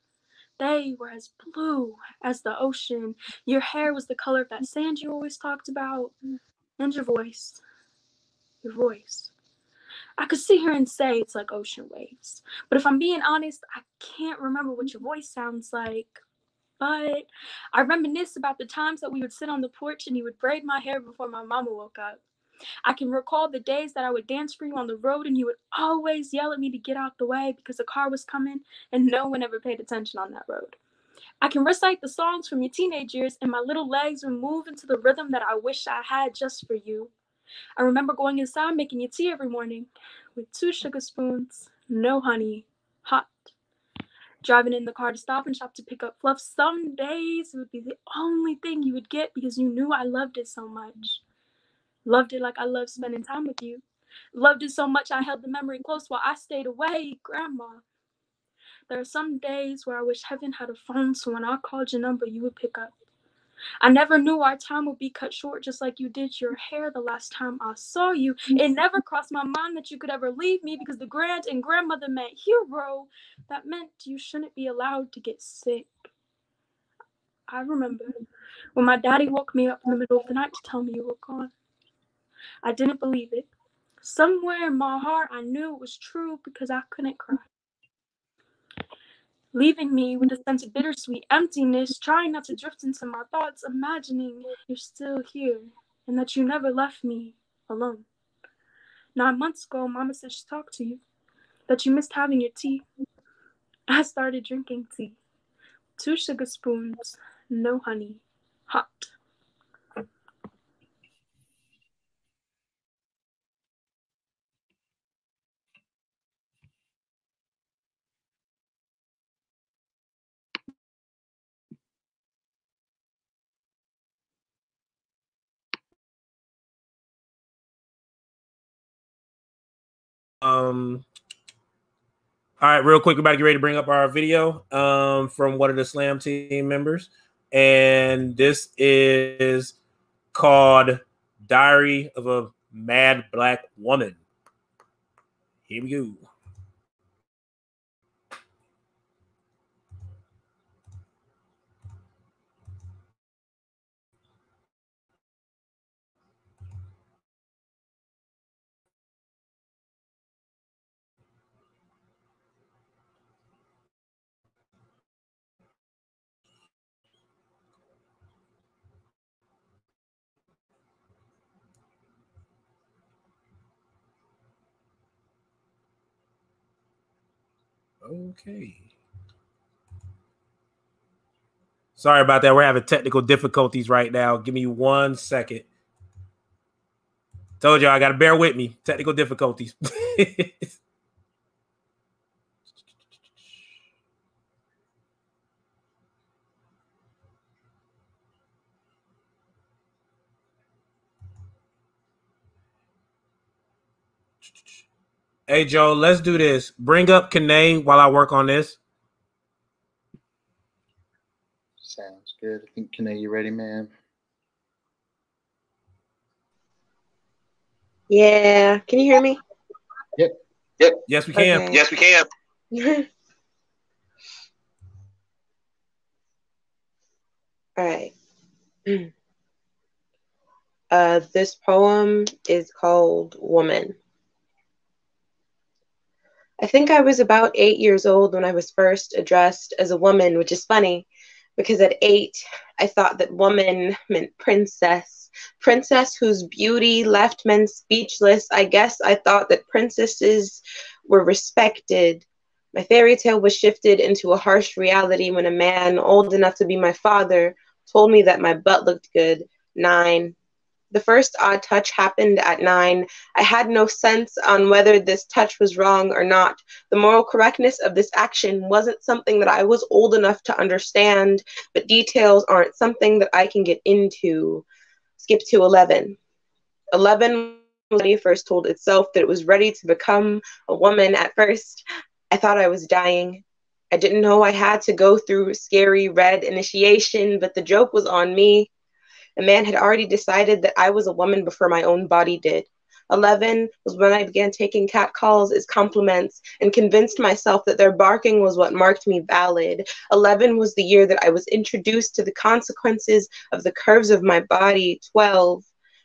They were as blue as the ocean. Your hair was the color of that sand you always talked about. And your voice. Your voice. I could sit here and say it's like ocean waves. But if I'm being honest, I can't remember what your voice sounds like. But I reminisce about the times that we would sit on the porch and you would braid my hair before my mama woke up. I can recall the days that I would dance for you on the road and you would always yell at me to get out the way because a car was coming and no one ever paid attention on that road. I can recite the songs from your teenage years and my little legs would move into the rhythm that I wish I had just for you. I remember going inside making you tea every morning with 2 sugar spoons, no honey, hot. Driving in the car to Stop and Shop to pick up fluff. Some days it would be the only thing you would get because you knew I loved it so much. Loved it like I loved spending time with you. Loved it so much I held the memory close while I stayed away, Grandma. There are some days where I wish heaven had a phone so when I called your number you would pick up. I never knew our time would be cut short just like you did your hair the last time I saw you. It never crossed my mind that you could ever leave me because the grand and grandmother meant hero. That meant you shouldn't be allowed to get sick. I remember when my daddy woke me up in the middle of the night to tell me you were gone. I didn't believe it. Somewhere in my heart I knew it was true because I couldn't cry. Leaving me with a sense of bittersweet emptiness, trying not to drift into my thoughts, imagining you're still here and that you never left me alone. 9 months ago, Mama said she talked to you, that you missed having your tea. I started drinking tea. 2 sugar spoons, no honey, hot. All right, real quick, we're about to get ready to bring up our video from one of the Slam team members. And this is called Diary of a Mad Black Woman. Here we go. Okay. Sorry about that. We're having technical difficulties right now. Give me 1 second. Told y'all I got to bear with me. Technical difficulties. Hey, Joe, let's do this. Bring up Kane while I work on this. Sounds good. I think, Kane, you ready, man? Yeah. Can you hear me? Yep. Yep. Yes, we can. Okay. Yes, we can. All right. This poem is called Woman. I think I was about 8 years old when I was first addressed as a woman, which is funny because at 8, I thought that woman meant princess. Princess whose beauty left men speechless. I guess I thought that princesses were respected. My fairy tale was shifted into a harsh reality when a man old enough to be my father told me that my butt looked good. 9. The first odd touch happened at 9. I had no sense on whether this touch was wrong or not. The moral correctness of this action wasn't something that I was old enough to understand, but details aren't something that I can get into. Skip to 11. 11 was when it first told itself that it was ready to become a woman. At first, I thought I was dying. I didn't know I had to go through scary red initiation, but the joke was on me. A man had already decided that I was a woman before my own body did. 11 was when I began taking cat calls as compliments and convinced myself that their barking was what marked me valid. 11 was the year that I was introduced to the consequences of the curves of my body. 12,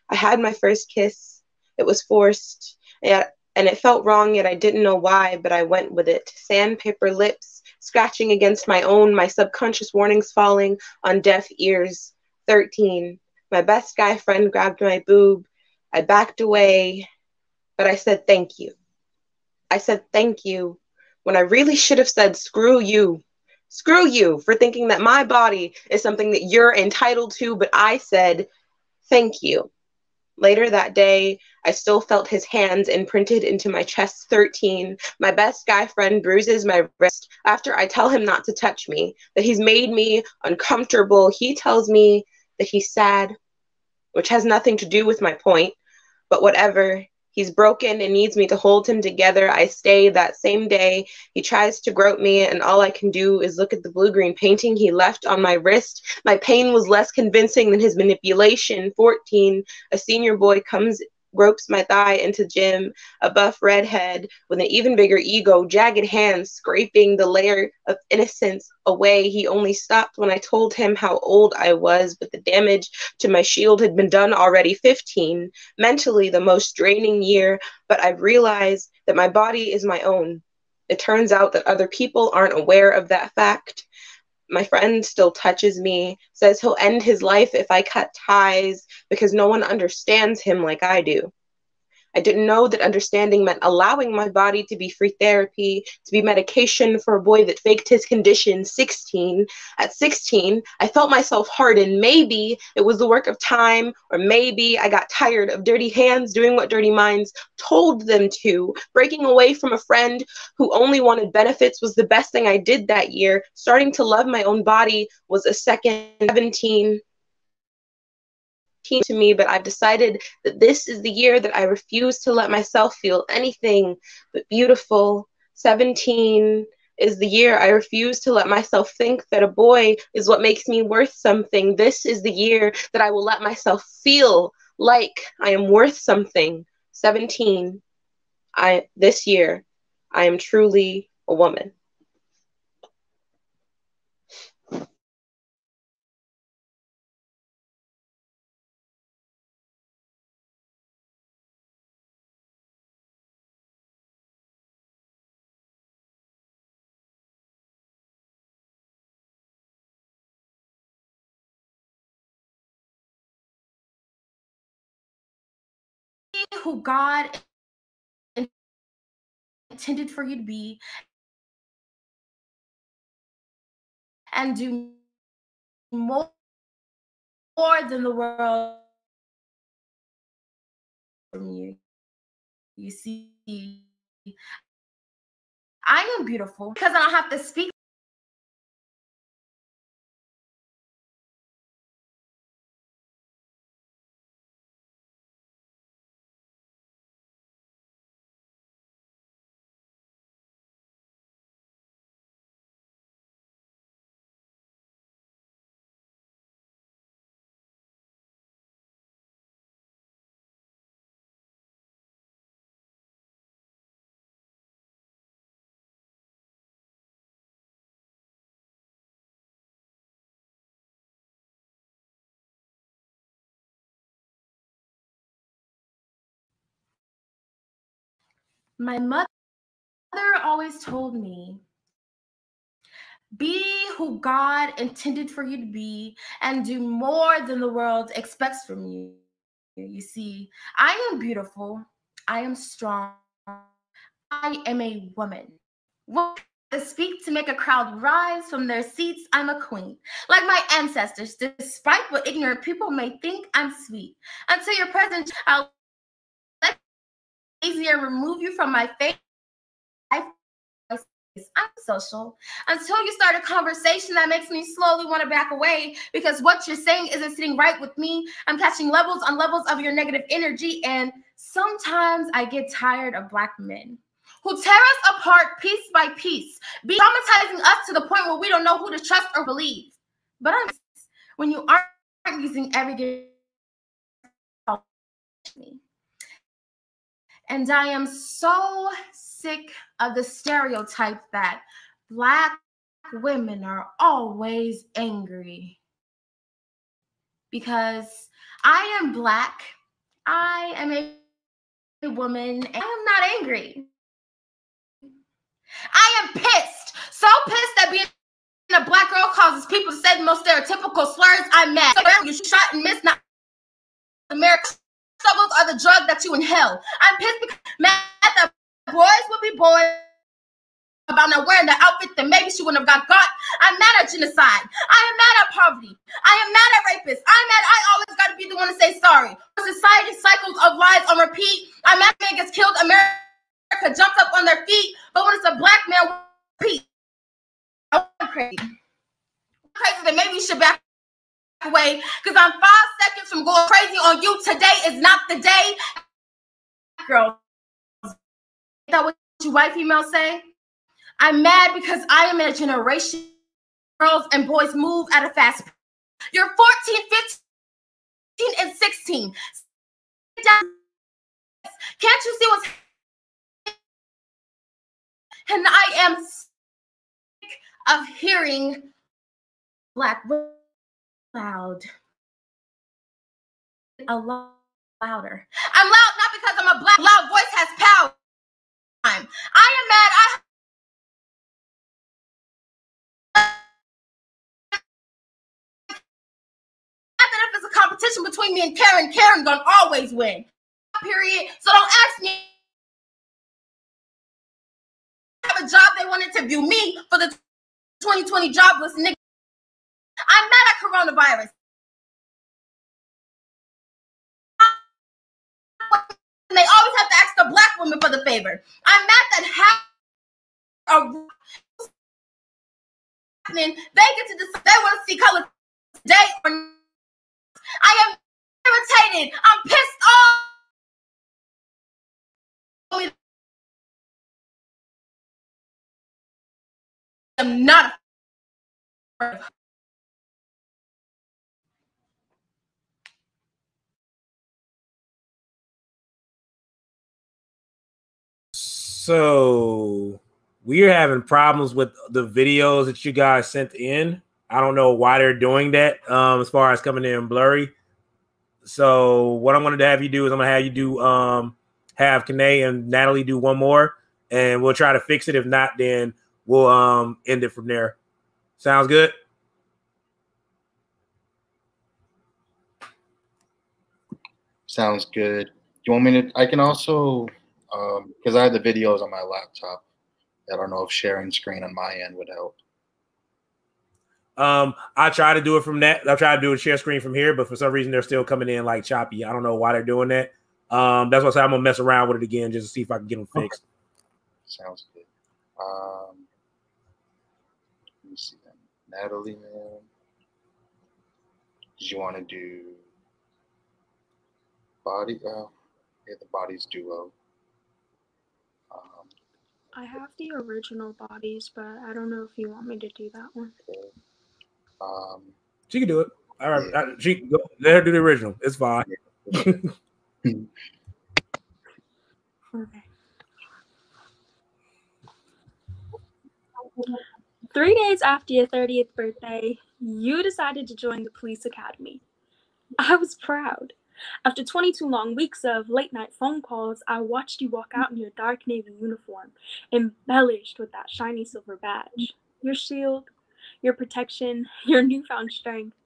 I had my first kiss. It was forced, and it felt wrong, yet I didn't know why, but I went with it. Sandpaper lips, scratching against my own, my subconscious warnings falling on deaf ears. 13, my best guy friend grabbed my boob. I backed away, but I said thank you. I said thank you when I really should have said screw you. Screw you for thinking that my body is something that you're entitled to, but I said thank you. Later that day, I still felt his hands imprinted into my chest. 13, my best guy friend bruises my wrist after I tell him not to touch me, that he's made me uncomfortable. He tells me that he's sad, which has nothing to do with my point, but whatever. He's broken and needs me to hold him together. I stay. That same day. He tries to grope me, and all I can do is look at the blue-green painting he left on my wrist. My pain was less convincing than his manipulation. 14, a senior boy gropes my thigh into gym, a buff redhead with an even bigger ego, jagged hands scraping the layer of innocence away. He only stopped when I told him how old I was, but the damage to my shield had been done already. 15, mentally the most draining year, but I've realized that my body is my own. It turns out that other people aren't aware of that fact. My friend still touches me, says he'll end his life if I cut ties because no one understands him like I do. I didn't know that understanding meant allowing my body to be free therapy, to be medication for a boy that faked his condition. 16. At 16, I felt myself harden. Maybe it was the work of time, or maybe I got tired of dirty hands doing what dirty minds told them to. Breaking away from a friend who only wanted benefits was the best thing I did that year. Starting to love my own body was a second. 17 to me, but I've decided that this is the year that I refuse to let myself feel anything but beautiful. 17 is the year I refuse to let myself think that a boy is what makes me worth something. This is the year that I will let myself feel like I am worth something. 17, this year, I am truly a woman. Who God intended for you to be and do more than the world from you. You see, I am beautiful because I don't have to speak. My mother always told me, be who God intended for you to be and do more than the world expects from you. You see, I am beautiful. I am strong. I am a woman. What speak to make a crowd rise from their seats. I'm a queen, like my ancestors, despite what ignorant people may think. I'm sweet. Until you're present, I'll let easier remove you from my face. I'm social. Until you start a conversation that makes me slowly want to back away because what you're saying isn't sitting right with me. I'm catching levels on levels of your negative energy, and sometimes I get tired of Black men who tear us apart piece by piece, be traumatizing us to the point where we don't know who to trust or believe. But when you aren't using every me. And I am so sick of the stereotype that Black women are always angry. Because I am Black, I am a woman, and I am not angry. I am pissed, so pissed that being a Black girl causes people to say the most stereotypical slurs. I'm mad. So you shot and missed. Not America's struggles are the drug that you inhale. I'm pissed because mad that boys will be boys about not wearing the outfit that maybe she wouldn't have got. I'm mad at genocide. I am mad at poverty. I am mad at rapists. I'm mad I always got to be the one to say sorry. Society cycles of lies on repeat. I'm mad man gets killed. America jumps up on their feet. But when it's a Black man, repeat. I'm crazy. That maybe you should back away because I'm 5 seconds from going crazy on you. Today is not the day. Girl, is that what you white females say? I'm mad because I am in a generation girls and boys move at a fast pace. You're 14, 15, and 16. Can't you see what's happening? And I am sick of hearing Black loud. A lot louder. I'm loud not because I'm a Black. Loud voice has power. I am mad. That if it's a competition between me and Karen gonna always win. Period. So don't ask me. I have a job. They want to interview me for the 2020 jobless nigga. I'm mad at coronavirus. And they always have to ask the Black woman for the favor. I'm mad that half are happening. They get to decide they want to see color today or not. I am irritated. I'm pissed off. I'm not. So we're having problems with the videos that you guys sent in. I don't know why they're doing that as far as coming in blurry. So what I'm going to have you do is I'm going to have you do have Kanae and Natalie do one more, and we'll try to fix it. If not, then we'll end it from there. Sounds good? Sounds good. You want me to? I can also, because I have the videos on my laptop. I don't know if sharing screen on my end would help. I try to do it from that. I'll try to do a share screen from here, but for some reason they're still coming in like choppy. I don't know why they're doing that. That's why I say I'm gonna mess around with it again just to see if I can get them fixed. Okay. Sounds good. Let me see then. Natalie, man. Did you want to do body? Yeah, the body's duo. I have the original bodies, but I don't know if you want me to do that one. Okay. She can do it. All right, yeah. She can go. Let her do the original. It's fine. Okay. 3 days after your 30th birthday, you decided to join the police academy. I was proud. After 22 long weeks of late-night phone calls, I watched you walk out in your dark navy uniform, embellished with that shiny silver badge. Your shield, your protection, your newfound strength.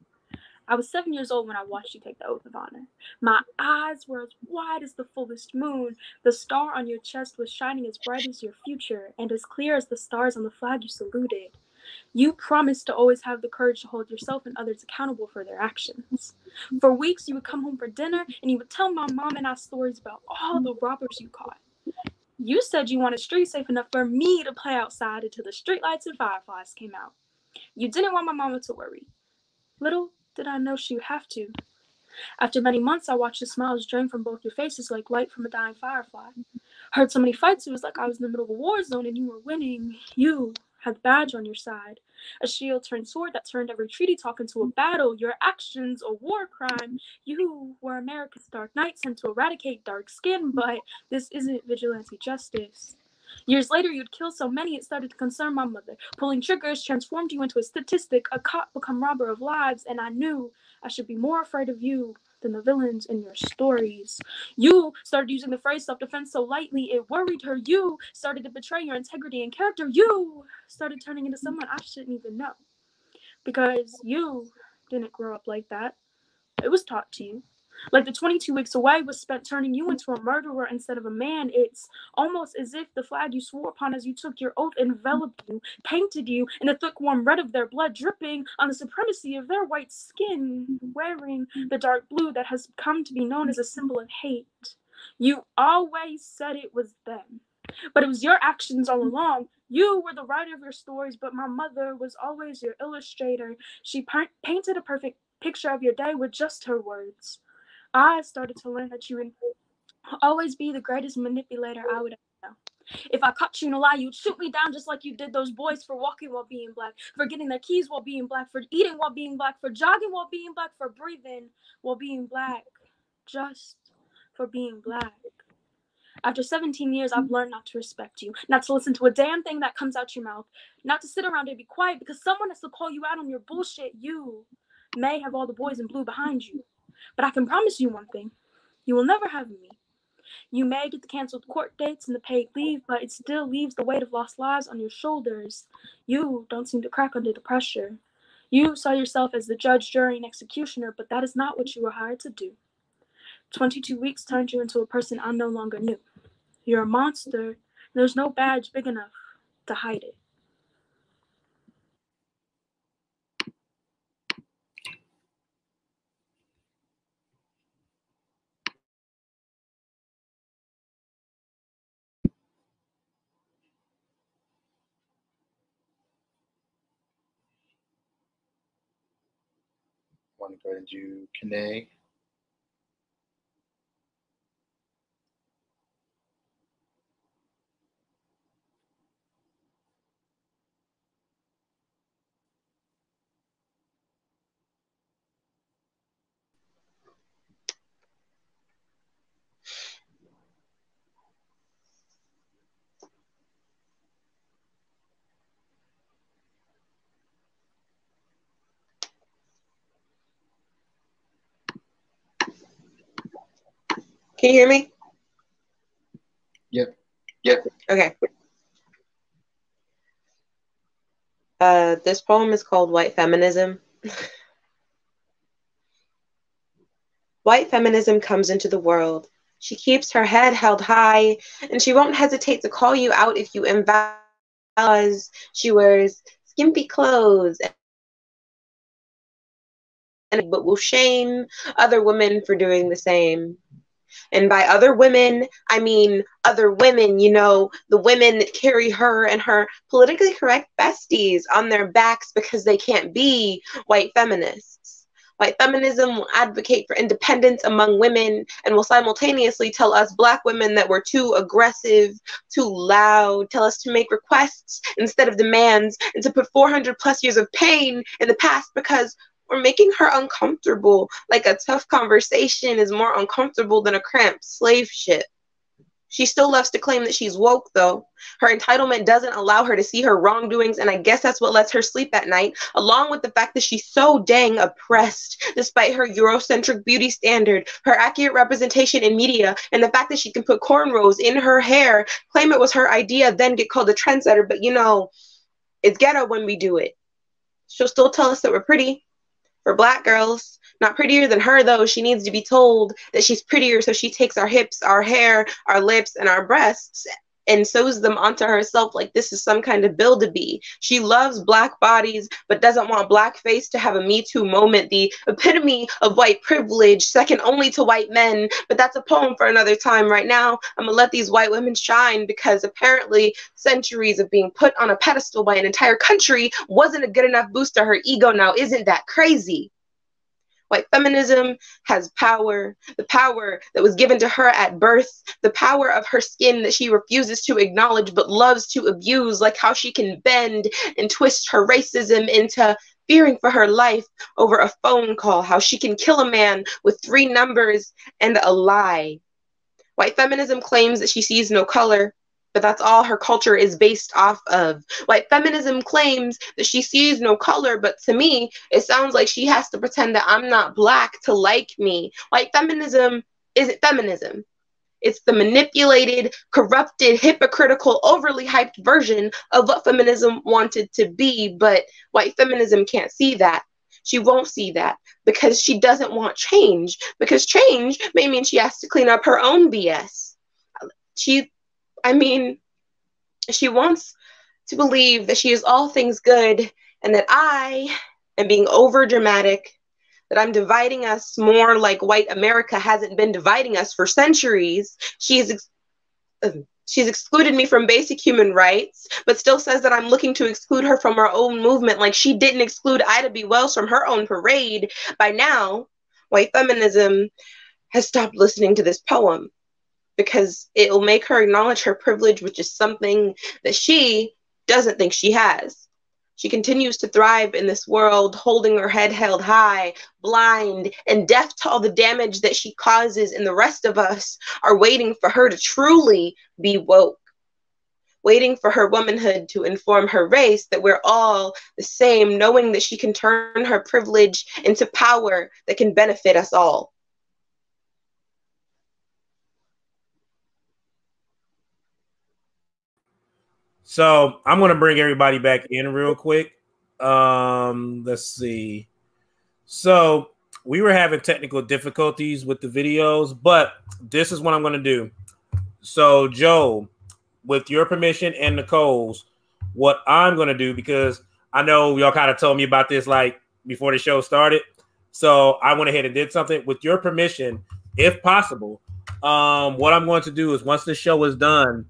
I was 7 years old when I watched you take the oath of honor. My eyes were as wide as the fullest moon. The star on your chest was shining as bright as your future, and as clear as the stars on the flag you saluted. You promised to always have the courage to hold yourself and others accountable for their actions. For weeks, you would come home for dinner, and you would tell my mom and I stories about all the robbers you caught. You said you wanted streets safe enough for me to play outside until the streetlights and fireflies came out. You didn't want my mama to worry. Little did I know she would have to. After many months, I watched the smiles drain from both your faces like light from a dying firefly. Heard so many fights, it was like I was in the middle of a war zone and you were winning. You had the badge on your side. A shield turned sword that turned every treaty talk into a battle. Your actions, a war crime. You were America's Dark Knight sent to eradicate dark skin, but this isn't vigilante justice. Years later, you'd kill so many it started to concern my mother. Pulling triggers transformed you into a statistic, a cop become robber of lives, and I knew I should be more afraid of you than the villains in your stories. You started using the phrase self-defense so lightly it worried her. You started to betray your integrity and character. You started turning into someone I shouldn't even know. Because you didn't grow up like that. It was taught to you. Like the 22 weeks away was spent turning you into a murderer instead of a man. It's almost as if the flag you swore upon as you took your oath enveloped you, painted you in a thick warm red of their blood, dripping on the supremacy of their white skin, wearing the dark blue that has come to be known as a symbol of hate. You always said it was them, but it was your actions all along. You were the writer of your stories, but my mother was always your illustrator. She painted a perfect picture of your day with just her words. I started to learn that you would always be the greatest manipulator I would ever know. If I caught you in a lie, you'd shoot me down just like you did those boys for walking while being black, for getting their keys while being black, for eating while being black, for jogging while being black, for breathing while being black, just for being black. After 17 years, I've learned not to respect you, not to listen to a damn thing that comes out your mouth, not to sit around and be quiet because someone has to call you out on your bullshit. You may have all the boys in blue behind you, but I can promise you one thing. You will never have me. You may get the canceled court dates and the paid leave, but it still leaves the weight of lost lives on your shoulders. You don't seem to crack under the pressure. You saw yourself as the judge, jury, and executioner, but that is not what you were hired to do. 22 weeks turned you into a person I no longer knew. You're a monster. There's no badge big enough to hide it. Want to go ahead and do Kane? Can you hear me? Yep. Okay. This poem is called White Feminism. White feminism comes into the world. She keeps her head held high, and she won't hesitate to call you out if you invalid. She wears skimpy clothes but will shame other women for doing the same. And by other women, I mean other women, you know, the women that carry her and her politically correct besties on their backs because they can't be white feminists. White feminism will advocate for independence among women and will simultaneously tell us Black women that we're too aggressive, too loud, tell us to make requests instead of demands, and to put 400 plus years of pain in the past because we're making her uncomfortable. Like a tough conversation is more uncomfortable than a cramped slave ship. She still loves to claim that she's woke, though. Her entitlement doesn't allow her to see her wrongdoings, and I guess that's what lets her sleep at night, along with the fact that she's so dang oppressed, despite her Eurocentric beauty standard, her accurate representation in media, and the fact that she can put cornrows in her hair, claim it was her idea, then get called a trendsetter, but you know, it's ghetto when we do it. She'll still tell us that we're pretty. For black girls, not prettier than her though, she needs to be told that she's prettier, so she takes our hips, our hair, our lips, and our breasts and sews them onto herself like this is some kind of build-a-bee. She loves black bodies, but doesn't want blackface to have a Me Too moment, the epitome of white privilege, second only to white men. But that's a poem for another time. Right now, I'm gonna let these white women shine because apparently centuries of being put on a pedestal by an entire country wasn't a good enough boost to her ego. Now, isn't that crazy? White feminism has power, the power that was given to her at birth, the power of her skin that she refuses to acknowledge but loves to abuse, like how she can bend and twist her racism into fearing for her life over a phone call, how she can kill a man with 3 numbers and a lie. White feminism claims that she sees no color, but that's all her culture is based off of. White feminism claims that she sees no color, but to me, it sounds like she has to pretend that I'm not black to like me. White feminism isn't feminism. It's the manipulated, corrupted, hypocritical, overly hyped version of what feminism wanted to be, but white feminism can't see that. She won't see that because she doesn't want change, because change may mean she has to clean up her own BS. She wants to believe that she is all things good and that I am being over dramatic, that I'm dividing us more like white America hasn't been dividing us for centuries. She's excluded me from basic human rights, but still says that I'm looking to exclude her from her own movement, like she didn't exclude Ida B. Wells from her own parade. By now, white feminism has stopped listening to this poem, because it will make her acknowledge her privilege, which is something that she doesn't think she has. She continues to thrive in this world, holding her head held high, blind, and deaf to all the damage that she causes, and the rest of us are waiting for her to truly be woke, waiting for her womanhood to inform her race that we're all the same, knowing that she can turn her privilege into power that can benefit us all. So I'm going to bring everybody back in real quick. Let's see. So we were having technical difficulties with the videos, but this is what I'm going to do. So Joe, with your permission and Nicole's, what I'm going to do, because I know y'all kind of told me about this like before the show started. So I went ahead and did something. With your permission, if possible, what I'm going to do is once the show is done,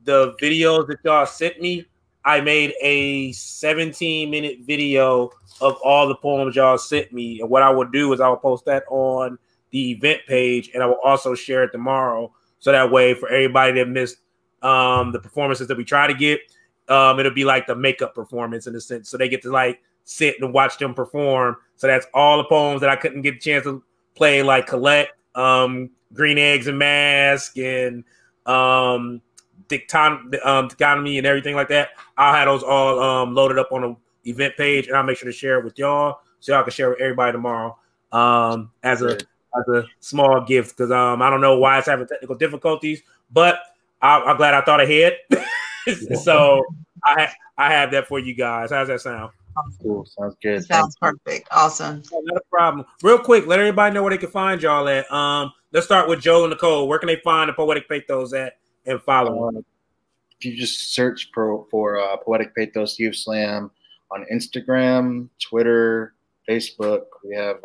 the videos that y'all sent me, I made a 17-minute video of all the poems y'all sent me. And what I will do is I will post that on the event page, and I will also share it tomorrow. So that way, for everybody that missed the performances that we try to get, it'll be like the makeup performance in a sense. So they get to like sit and watch them perform. So that's all the poems that I couldn't get a chance to play, like Colette, Green Eggs and Mask, and dichotomy and everything like that. I'll have those all loaded up on the event page, and I'll make sure to share it with y'all so y'all can share with everybody tomorrow as a small gift, because I don't know why it's having technical difficulties, but I'm glad I thought ahead. So I have that for you guys. How's that sound? Cool. Sounds good. Sounds perfect. Awesome. Not a problem. Real quick, let everybody know where they can find y'all at. Let's start with Joe and Nicole. Where can they find the Poetic Pathos at and follow? If you just search for Poetic Pathos Youth Slam on Instagram, Twitter, Facebook, we have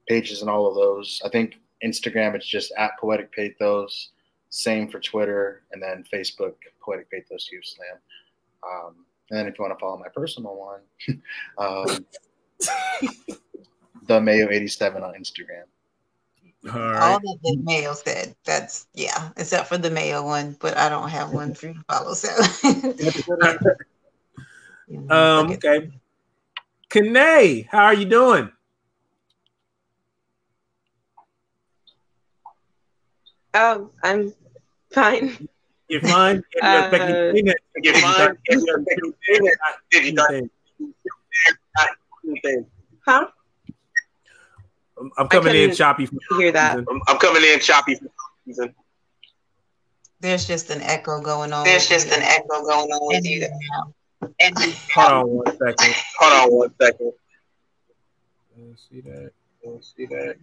pages and all of those. I think Instagram, it's just at Poetic Pathos. Same for Twitter, and then Facebook, Poetic Pathos Youth Slam. And then if you want to follow my personal one, the Mayo 87 on Instagram. All right. All that Mayo said, that's, yeah, except for the Mayo one, but I don't have one for you to follow. So, okay. Kanae, how are you doing? Oh, I'm fine. You're fine? You're fine? Huh? I'm coming in choppy. Hear that? I'm coming in choppy. There's just an echo going on. With you. Hold on one second. See that? See that?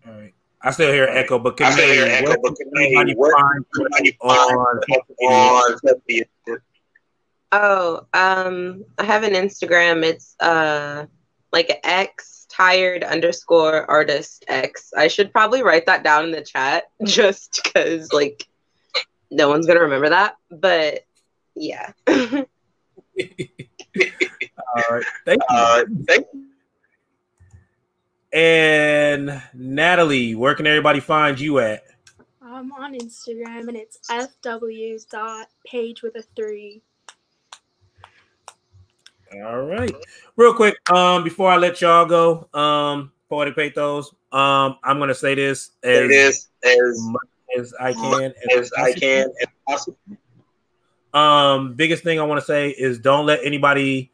All right. I still hear echo, but can anybody find you on social media? Oh, I have an Instagram. It's like an X tired _ artist X. I should probably write that down in the chat just because like no one's gonna remember that. But yeah. All right. Thank you. And Natalie, where can everybody find you at? I'm on Instagram and it's fw.page. All right. Real quick, before I let y'all go, Poetic Pathos, I'm gonna say this as much as I can. Biggest thing I want to say is don't let anybody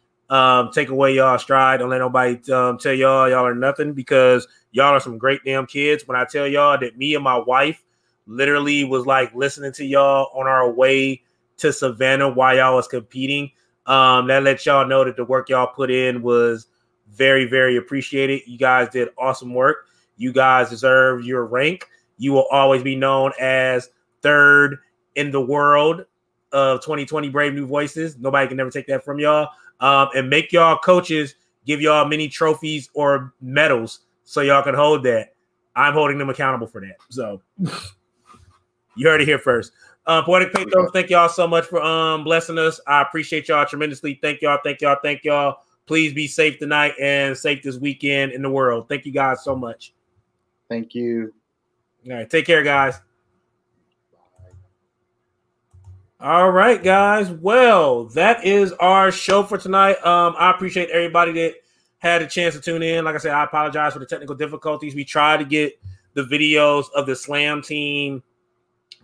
take away y'all stride. Don't let nobody tell y'all are nothing, because y'all are some great damn kids. When I tell y'all that me and my wife literally was like listening to y'all on our way to Savannah while y'all was competing, that lets y'all know that the work y'all put in was very, very appreciated. You guys did awesome work. You guys deserve your rank. You will always be known as third in the world of 2020 Brave New Voices. Nobody can never take that from y'all. And make y'all coaches give y'all many trophies or medals so y'all can hold that. I'm holding them accountable for that. So you heard it here first. Poetic Pathos, thank y'all so much for blessing us. I appreciate y'all tremendously. Thank y'all. Please be safe tonight and safe this weekend in the world. Thank you guys so much. Thank you. All right, take care, guys. All right, guys. Well, that is our show for tonight. I appreciate everybody that had a chance to tune in. Like I said, I apologize for the technical difficulties. We tried to get the videos of the Slam team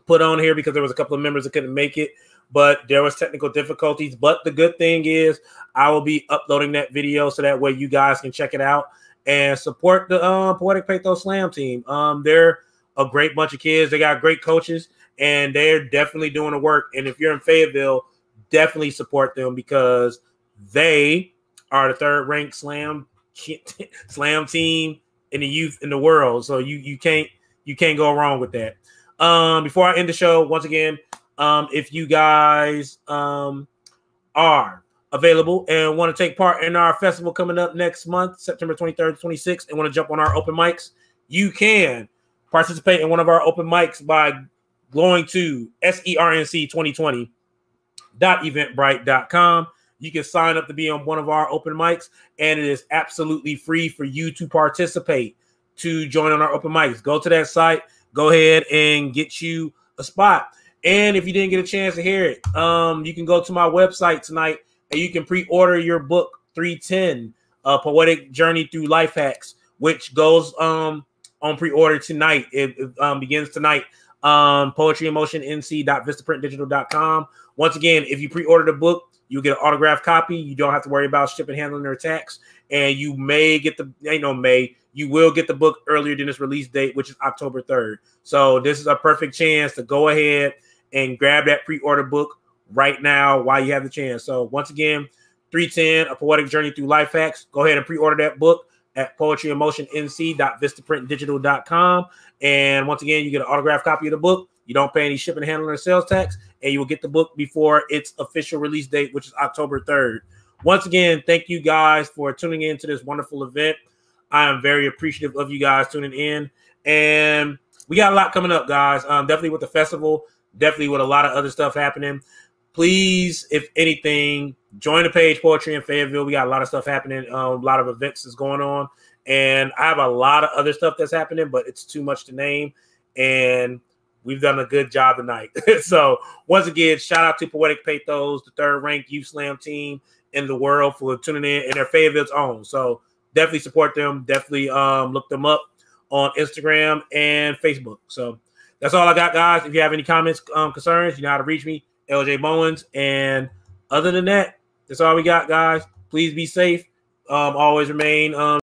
put on here because there was a couple of members that couldn't make it, but there was technical difficulties. But the good thing is I will be uploading that video so that way you guys can check it out and support the Poetic Pathos Slam team. They're a great bunch of kids. They got great coaches, and they're definitely doing the work. And if you're in Fayetteville, definitely support them because they are the third ranked slam team in the youth in the world. So you can't go wrong with that. Before I end the show, once again, if you guys are available and want to take part in our festival coming up next month, September 23rd to 26th, and want to jump on our open mics, you can participate in one of our open mics by going to SERNC2020.eventbrite.com. You can sign up to be on one of our open mics, and it is absolutely free for you to participate, to join on our open mics. Go to that site, go ahead and get you a spot. And if you didn't get a chance to hear it, you can go to my website tonight and you can pre-order your book 310, A Poetic Journey Through Life Hacks, which goes on pre-order tonight. It begins tonight. poetryemotionnc.vistaprintdigital.com. Once again, if you pre-order the book, you get an autographed copy. You don't have to worry about shipping, handling, or tax. And you may get you will get the book earlier than its release date, which is October 3rd. So this is a perfect chance to go ahead and grab that pre-order book right now while you have the chance. So once again, 310, A Poetic Journey Through Life Hacks. Go ahead and pre-order that book at poetryemotionnc.vistaprintdigital.com. And once again, you get an autographed copy of the book. You don't pay any shipping, handling, or sales tax, and you will get the book before its official release date, which is October 3rd. Once again, thank you guys for tuning in to this wonderful event. I am very appreciative of you guys tuning in, and we got a lot coming up, guys. Definitely with the festival, definitely with a lot of other stuff happening. Please, if anything, join the page Poetry in Fayetteville. We got a lot of stuff happening, a lot of events that's going on, and I have a lot of other stuff that's happening, but it's too much to name, and we've done a good job tonight. So once again, shout out to Poetic Pathos, the third ranked youth slam team in the world, for tuning in, and their Fayetteville's own. So definitely support them. Definitely look them up on Instagram and Facebook. So that's all I got, guys. If you have any comments, concerns, you know how to reach me, LJ Bowens. And other than that, that's all we got, guys. Please be safe. Always remain